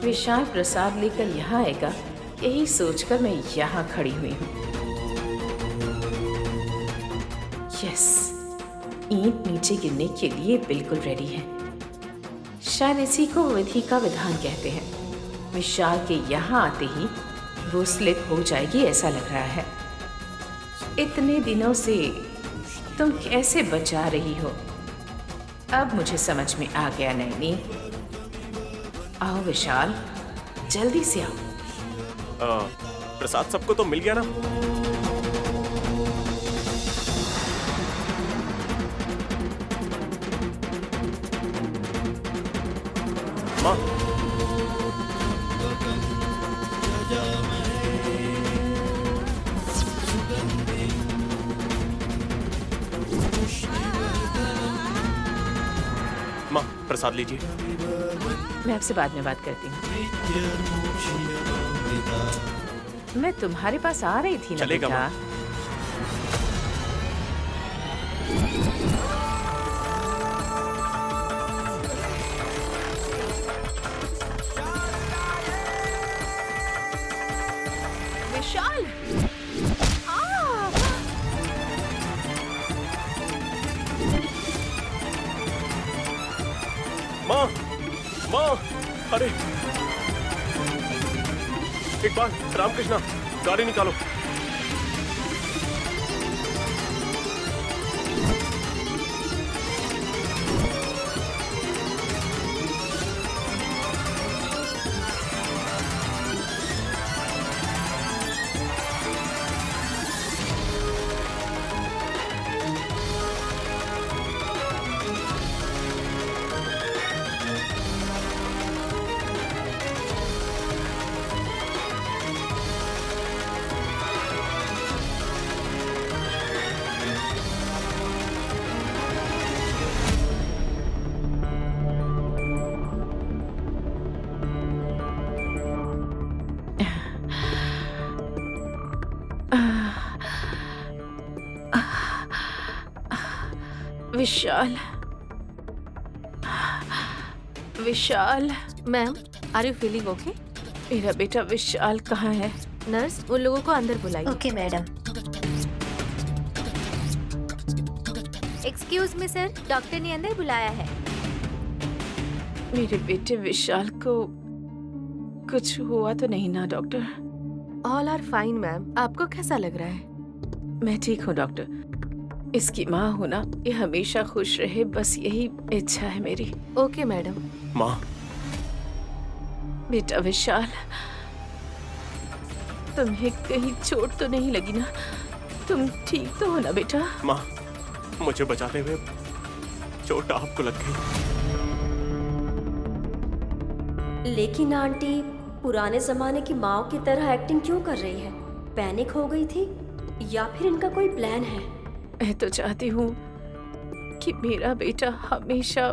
विशाल प्रसाद लेकर यहाँ आएगा, यही सोचकर मैं यहाँ खड़ी हुई हूँ। यस, ईंट नीचे गिरने के लिए बिल्कुल रेडी है। शायद इसी को विधि का विधान कहते हैं। विशाल के यहाँ आते ही वो स्लिप हो जाएगी ऐसा लग रहा है। इतने दिनों से तुम कैसे बचा रही हो, अब मुझे समझ में आ गया नैनी। आओ विशाल, जल्दी से आओ। प्रसाद सबको तो मिल गया ना? माँ, माँ प्रसाद लीजिए। मैं आपसे बाद में बात करती हूँ। मैं तुम्हारे पास आ रही थी ना चलेगा बेटा। विशाल, माँ, माँ, अरे एक बार रामकृष्णा, गाड़ी निकालो। Vishal, Vishal, ma'am are you feeling okay? मेरा बेटा विशाल कहाँ है? नर्स, उन लोगों को अंदर बुलाइए। Okay madam. Excuse me sir, doctor ने अंदर बुलाया है। मेरे बेटे विशाल को कुछ हुआ तो नहीं ना doctor? All are fine ma'am, आपको कैसा लग रहा है? मैं ठीक हूँ डॉक्टर। इसकी माँ हूँ ना, ये हमेशा खुश रहे, बस यही इच्छा है मेरी। Okay madam. माँ, बेटा विशाल, तुम्हें कहीं चोट तो नहीं लगी ना? तुम ठीक तो हो ना बेटा? माँ, मुझे बचाते हुए चोट आपको लग गई। लेकिन आंटी पुराने जमाने की माँ की तरह एक्टिंग क्यों कर रही है? पैनिक हो गई थी या फिर इनका कोई प्लान है? मैं तो चाहती हूँ कि मेरा बेटा हमेशा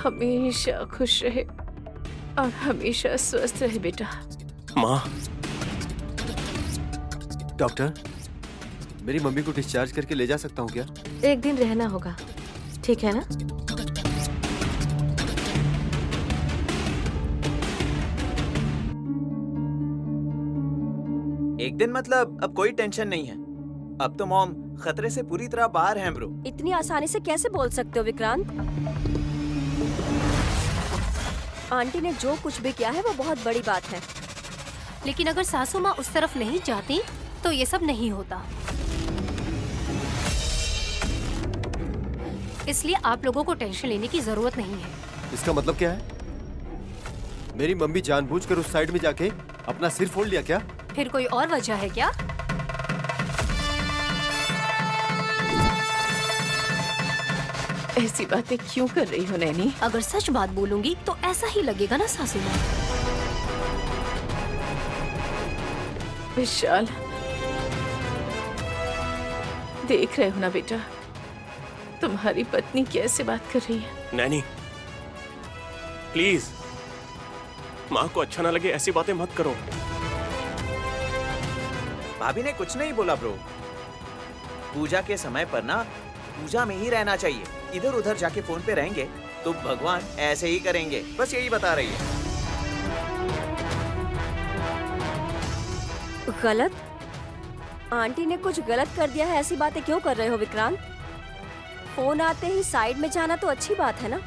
हमेशा खुश रहे और हमेशा स्वस्थ रहे बेटा। माँ, डॉक्टर, मेरी मम्मी को डिस्चार्ज करके ले जा सकता हूँ क्या? एक दिन रहना होगा, ठीक है ना? एक दिन मतलब अब कोई टेंशन नहीं है। अब तो मॉम खतरे से पूरी तरह बाहर हैं ब्रो। इतनी आसानी से कैसे बोल सकते हो विक्रांत? आंटी ने जो कुछ भी किया है वो बहुत बड़ी बात है। लेकिन अगर सासू माँ उस तरफ नहीं जाती तो ये सब नहीं होता। इसलिए आप लोगों को टेंशन लेने की जरूरत नहीं है। इसका मतलब क्या है? मेरी मम्मी जानबूझकर उस साइड में जाके अपना सिर फोड़ लिया क्या? फिर कोई और वजह है क्या? ऐसी बातें क्यों कर रही हो नैनी? अगर सच बात बोलूंगी तो ऐसा ही लगेगा ना सासू माँ। विशाल, देख रहे हो ना बेटा, तुम्हारी पत्नी कैसे बात कर रही है? नैनी प्लीज, माँ को अच्छा ना लगे ऐसी बातें मत करो। भाभी ने कुछ नहीं बोला ब्रो। पूजा के समय पर ना पूजा में ही रहना चाहिए। इधर उधर जाके फोन पे रहेंगे तो भगवान ऐसे ही करेंगे, बस यही बता रही है। गलत? आंटी ने कुछ गलत कर दिया है ऐसी बातें क्यों कर रहे हो विक्रांत? फोन आते ही साइड में जाना तो अच्छी बात है ना?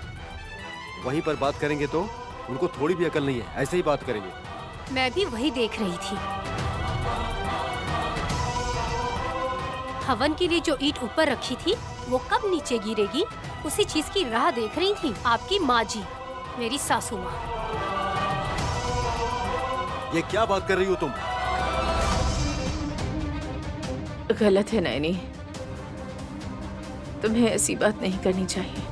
वहीं पर बात करेंगे तो उनको थोड़ी भी अकल नहीं है, ऐसे ही बात करेंगे। मैं भी वही देख रही थी। हवन के लिए जो ईंट ऊपर रखी थी वो कब नीचे गिरेगी, उसी चीज की राह देख रही थी आपकी माँ जी, मेरी सासू माँ। ये क्या बात कर रही हो तुम? गलत है नैनी, तुम्हें ऐसी बात नहीं करनी चाहिए।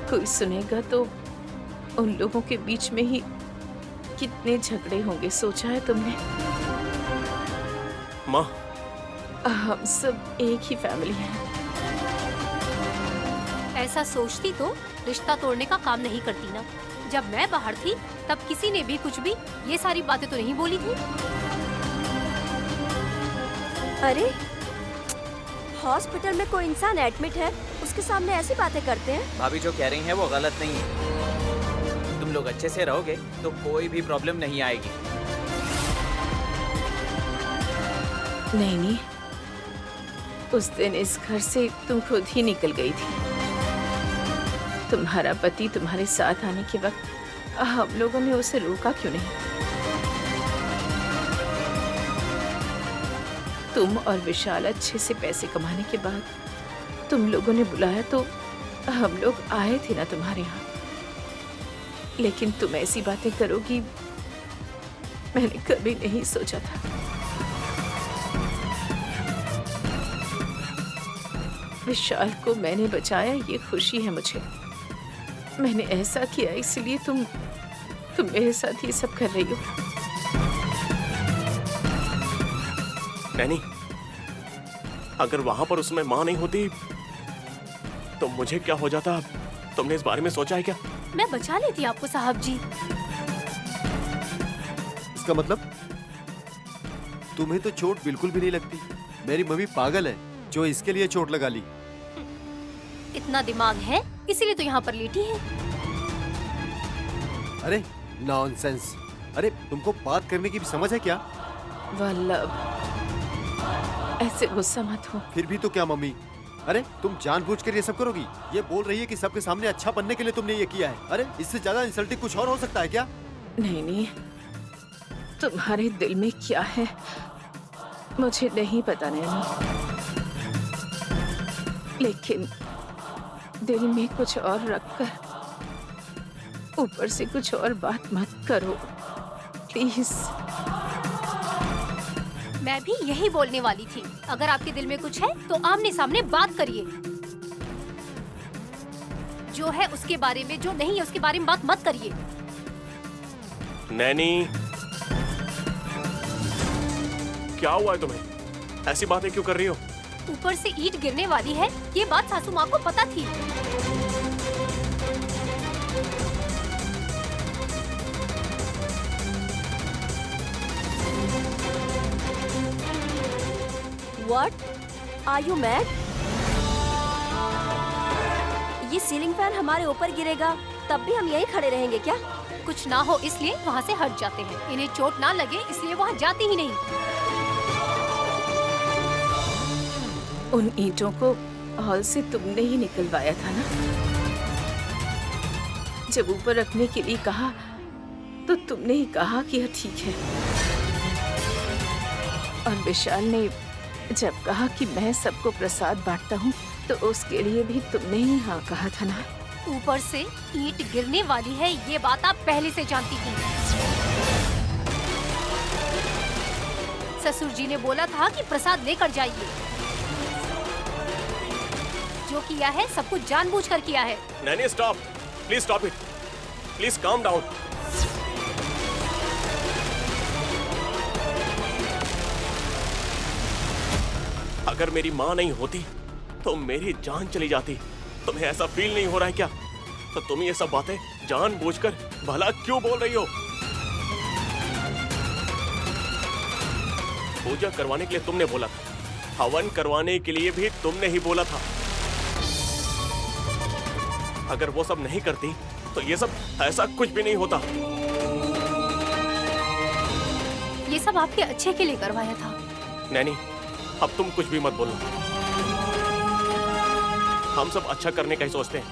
कोई सुनेगा तो उन लोगों के बीच में ही कितने झगड़े होंगे, सोचा है तुमने? माँ, हम सब एक ही फैमिली है। ऐसा सोचती तो रिश्ता तोड़ने का काम नहीं करती ना। जब मैं बाहर थी तब किसी ने भी कुछ भी ये सारी बातें तो नहीं बोली थी। अरे हॉस्पिटल में कोई इंसान एडमिट है, उसके सामने ऐसी बातें करते हैं। भाभी जो कह रही हैं वो गलत नहीं है। तुम लोग अच्छे से रहोगे तो कोई भी प्रॉब्लम नहीं आएगी। नहीं, उस दिन इस घर से तुम खुद ही निकल गई थी। तुम्हारा पति तुम्हारे साथ आने के वक्त हम लोगों ने उसे रोका क्यों नहीं? तुम और विशाल अच्छे से पैसे कमाने के बाद तुम लोगों ने बुलाया तो हम लोग आए थे ना तुम्हारे यहाँ। लेकिन तुम ऐसी बातें करोगी मैंने कभी नहीं सोचा था। विशाल को मैंने बचाया, ये खुशी है मुझे। मैंने ऐसा किया इसलिए तुम मेरे साथ ये सब कर रही हो। नैनी, अगर वहां पर उसमें माँ नहीं होती तो मुझे क्या हो जाता? तुमने इस बारे में सोचा है क्या? मैं बचा लेती आपको साहब जी। इसका मतलब तुम्हें तो चोट बिल्कुल भी नहीं लगती। मेरी मम्मी पागल है जो इसके लिए चोट लगा ली। इतना दिमाग है इसीलिए तो यहाँ पर लेटी है। अरे नॉनसेंस। अरे तुमको बात करने की भी समझ है क्या? वल्लभ, ऐसे गुस्सा मत हो। फिर भी तो क्या मम्मी? अरे तुम जानबूझकर ये सब करोगी? ये बोल रही है कि सबके सामने अच्छा बनने के लिए तुमने ये किया है। अरे इससे ज्यादा इंसल्टिंग कुछ और हो सकता है क्या? नहीं, तुम्हारे दिल में क्या है मुझे नहीं पता नैनी, लेकिन दिल में कुछ और रखकर ऊपर से कुछ और बात मत करो प्लीज। मैं भी यही बोलने वाली थी। अगर आपके दिल में कुछ है तो आमने सामने बात करिए। जो है उसके बारे में, जो नहीं है उसके बारे में बात मत करिए। नैनी, क्या हुआ है तुम्हें? ऐसी बातें क्यों कर रही हो? ऊपर से ईंट गिरने वाली है, ये बात सासू माँ को पता थी। What? Are you mad? ये सीलिंग फैन हमारे ऊपर गिरेगा तब भी हम यहीं खड़े रहेंगे क्या? कुछ ना हो इसलिए वहाँ से हट जाते हैं। इन्हें चोट ना लगे इसलिए वहाँ जाते ही नहीं। उन ईंटों को हॉल से तुमने ही निकलवाया था ना? जब ऊपर रखने के लिए कहा तो तुमने ही कहा कि यह ठीक है। और विशाल ने जब कहा कि मैं सबको प्रसाद बांटता हूँ तो उसके लिए भी तुमने ही हाँ कहा था ना? ऊपर से ईंट गिरने वाली है ये बात आप पहले से जानती थी। ससुर जी ने बोला था कि प्रसाद लेकर जाइए। जो किया है सब कुछ जानबूझकर किया है। Naini stop, please stop it, please calm down. अगर मेरी माँ नहीं होती तो मेरी जान चली जाती। तुम्हें ऐसा फील नहीं हो रहा है क्या? तो तुम ये सब बातें जानबूझकर भला क्यों बोल रही हो? पूजा करवाने के लिए तुमने बोला था, हवन करवाने के लिए भी तुमने ही बोला था। अगर वो सब नहीं करती तो ये सब ऐसा कुछ भी नहीं होता। ये सब आपके अच्छे के लिए करवाया था। नैनी, अब तुम कुछ भी मत बोलो। हम सब अच्छा करने का ही सोचते हैं।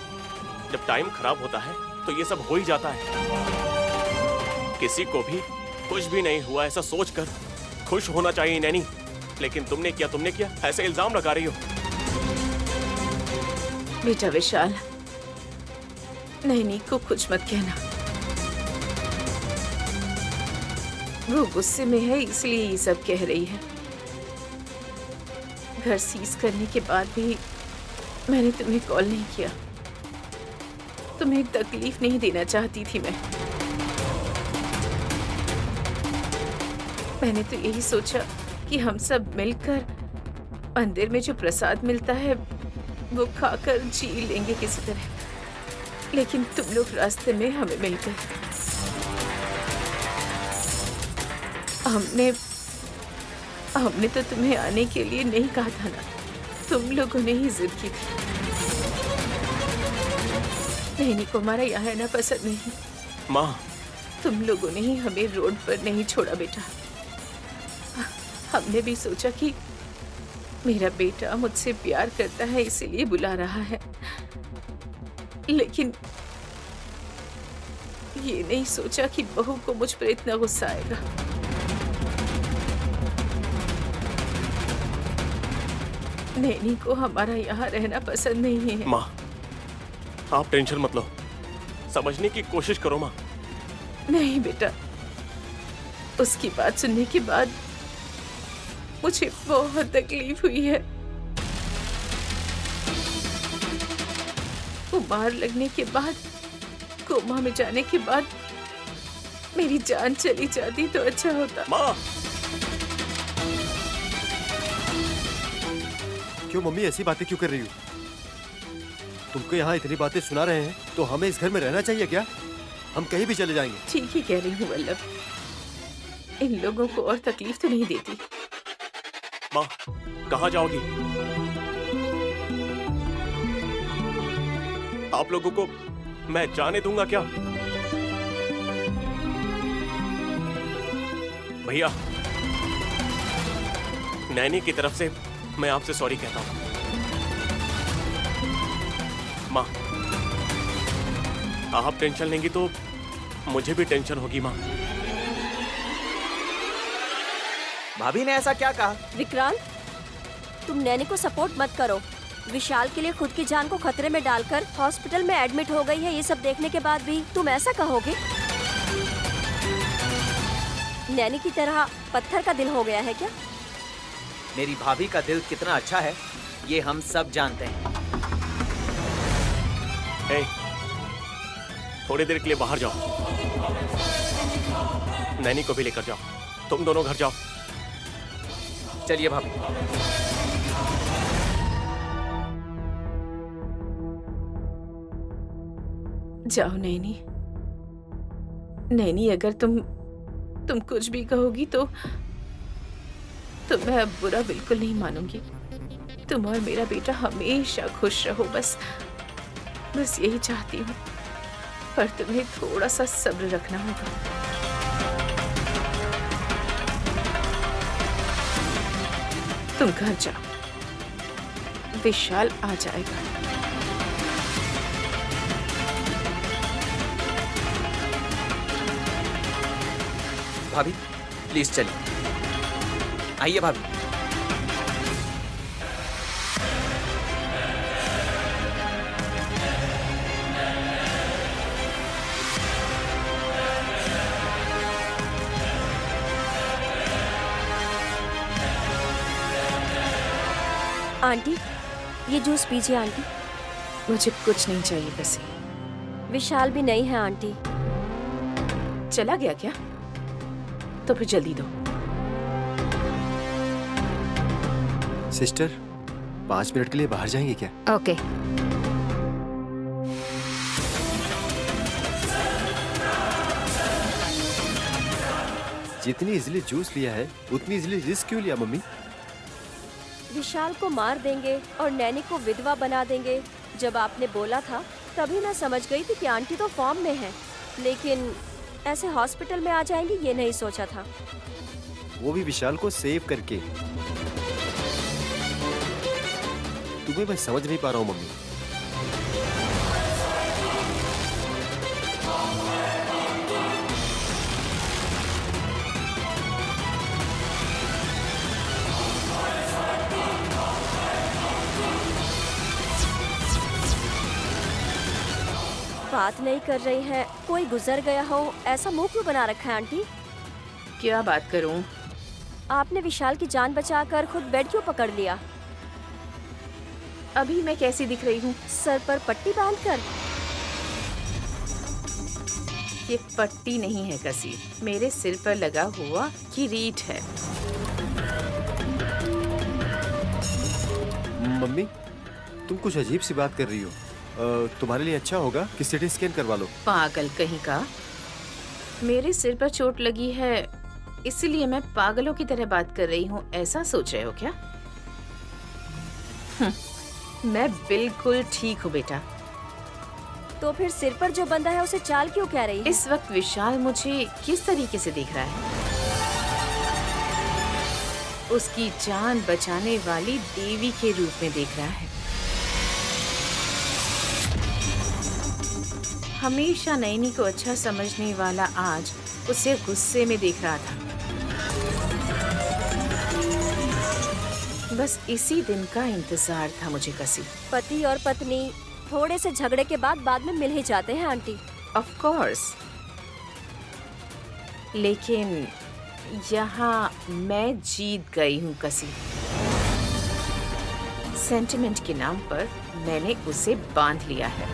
जब टाइम खराब होता है तो ये सब हो ही जाता है। किसी को भी कुछ भी नहीं हुआ ऐसा सोचकर खुश होना चाहिए नैनी, लेकिन तुमने किया ऐसे इल्जाम लगा रही हो। बेटा विशाल, नैनी को कुछ मत कहना। वो गुस्से में है इसलिए ये सब कह रही है। घर सीज करने के बाद भी मैंने तुम्हें कॉल नहीं किया। तुम्हें तकलीफ नहीं देना चाहती थी मैंने तो यही सोचा कि हम सब मिलकर मंदिर में जो प्रसाद मिलता है वो खाकर जी लेंगे किसी तरह, लेकिन तुम लोग रास्ते में हमें मिल गए। हमने तो तुम्हें आने के लिए नहीं कहा था ना, तुम लोगों ने ही जिद की थी। नैनी को हमारा यहाँ रहना पसंद नहीं। माँ, तुम लोगों ने ही हमें रोड पर नहीं छोड़ा बेटा। हमने भी सोचा कि मेरा बेटा मुझसे प्यार करता है इसीलिए बुला रहा है, लेकिन ये नहीं सोचा कि बहू को मुझ पर इतना गुस्सा आएगा। नैनी को हमारा यहाँ रहना पसंद नहीं है। माँ, आप टेंशन मत लो, समझने की कोशिश करो माँ। नहीं बेटा, उसकी बात सुनने के बाद मुझे बहुत तकलीफ हुई है। बीमार लगने के बाद, कोमा में जाने के बाद मेरी जान चली जाती तो अच्छा होता। माँ! क्यों मम्मी ऐसी बातें क्यों कर रही हो? तुमको यहाँ इतनी बातें सुना रहे हैं तो हमें इस घर में रहना चाहिए क्या? हम कहीं भी चले जाएंगे। ठीक ही कह रही हूँ वल्लभ, इन लोगों को और तकलीफ तो नहीं देती। माँ, कहाँ जाओगी? आप लोगों को मैं जाने दूंगा क्या? भैया, नैनी की तरफ से मैं आपसे सॉरी कहता हूँ। माँ, आप टेंशन लेंगी तो मुझे भी टेंशन होगी माँ। भाभी ने ऐसा क्या कहा? विक्रांत, तुम नैनी को सपोर्ट मत करो। विशाल के लिए खुद की जान को खतरे में डालकर हॉस्पिटल में एडमिट हो गई है, ये सब देखने के बाद भी तुम ऐसा कहोगे? नैनी की तरह पत्थर का दिल हो गया है क्या? मेरी भाभी का दिल कितना अच्छा है ये हम सब जानते हैं। थोड़ी देर के लिए बाहर जाओ, नैनी को भी लेकर जाओ। तुम दोनों घर जाओ। चलिए भाभी। जाओ नैनी। नैनी, अगर तुम कुछ भी कहोगी तो मैं अब बुरा बिल्कुल नहीं मानूंगी। तुम और मेरा बेटा हमेशा खुश रहो, बस यही चाहती हूँ। पर तुम्हें थोड़ा सा सब्र रखना होगा। तुम घर जाओ, विशाल आ जाएगा। भाभी प्लीज चलिए। आइए भाभी। आंटी, ये जूस पीजिए आंटी। मुझे कुछ नहीं चाहिए बस। विशाल भी नहीं है आंटी। चला गया क्या? तो फिर जल्दी दो। सिस्टर, 5 मिनट के लिए बाहर जाएंगे क्या? ओके। जितनी इजीली जूस लिया है उतनी इजीली रिस्क क्यों लिया मम्मी? विशाल को मार देंगे और नैनी को विधवा बना देंगे। जब आपने बोला था तभी मैं समझ गई थी कि आंटी तो फॉर्म में है, लेकिन ऐसे हॉस्पिटल में आ जाएंगी ये नहीं सोचा था। वो भी विशाल को सेव करके। तुम्हें मैं समझ नहीं पा रहा हूँ मम्मी। बात नहीं कर रही हैं। कोई गुजर गया हो ऐसा मुंह क्यों बना रखा है आंटी? क्या बात करूं? आपने विशाल की जान बचाकर खुद बेड क्यों पकड़ लिया? अभी मैं कैसी दिख रही हूँ? सर पर पट्टी बांधकर? ये पट्टी नहीं है कसी, मेरे सिर पर लगा हुआ किरीट है। मम्मी, तुम कुछ अजीब सी बात कर रही हो। तुम्हारे लिए अच्छा होगा कि सिटी स्कैन करवा लो। पागल कहीं का। मेरे सिर पर चोट लगी है इसलिए मैं पागलों की तरह बात कर रही हूँ, ऐसा सोच रहे हो क्या? मैं बिल्कुल ठीक हूँ बेटा। तो फिर सिर पर जो बंधा है उसे चाल क्यों कह रही है? इस वक्त विशाल मुझे किस तरीके से देख रहा है? उसकी जान बचाने वाली देवी के रूप में देख रहा है। हमेशा नैनी को अच्छा समझने वाला आज उसे गुस्से में देख रहा था। बस इसी दिन का इंतजार था मुझे कसी। पति और पत्नी थोड़े से झगड़े के बाद में मिल ही जाते हैं आंटी। ऑफ कोर्स, लेकिन यहाँ मैं जीत गई हूँ कसी। सेंटिमेंट के नाम पर मैंने उसे बांध लिया है।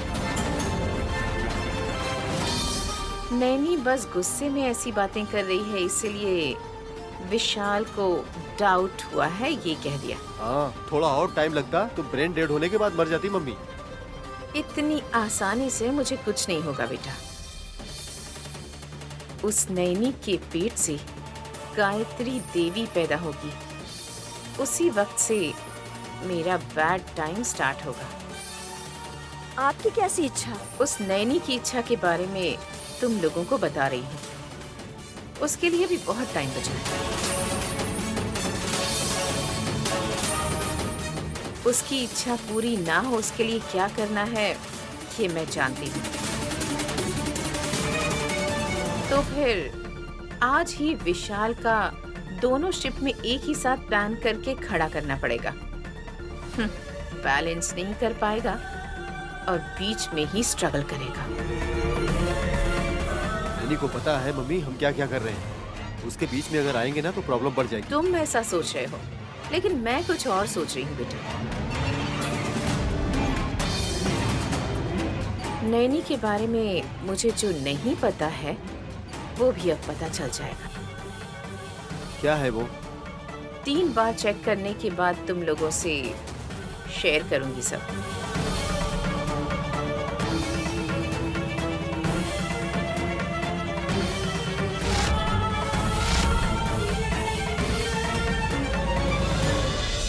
नैनी बस गुस्से में ऐसी बातें कर रही है, इसलिए विशाल को डाउट हुआ है ये कह दिया। हाँ, थोड़ा और टाइम लगता तो ब्रेन डेड होने के बाद मर जाती मम्मी। इतनी आसानी से मुझे कुछ नहीं होगा बेटा। उस नैनी के पेट से गायत्री देवी पैदा होगी। उसी वक्त से मेरा बैड टाइम स्टार्ट होगा। आपकी कैसी इच्छा? उस नैनी की इच्छा के बारे में तुम लोगों को बता रही हूँ। उसके लिए भी बहुत टाइम बचा है। उसकी इच्छा पूरी ना हो उसके लिए क्या करना है ये मैं जानती हूँ। तो फिर आज ही विशाल का दोनों शिप में एक ही साथ प्लान करके खड़ा करना पड़ेगा। बैलेंस नहीं कर पाएगा और बीच में ही स्ट्रगल करेगा। नैनी को पता है मम्मी हम क्या क्या कर रहे हैं। उसके बीच में अगर आएंगे ना तो प्रॉब्लम बढ़ जाएगी। तुम ऐसा सोच रहे हो, लेकिन मैं कुछ और सोच रही हूँ बेटा। नैनी के बारे में मुझे जो नहीं पता है वो भी अब पता चल जाएगा। क्या है वो? 3 बार चेक करने के बाद तुम लोगों से शेयर करूंगी सब।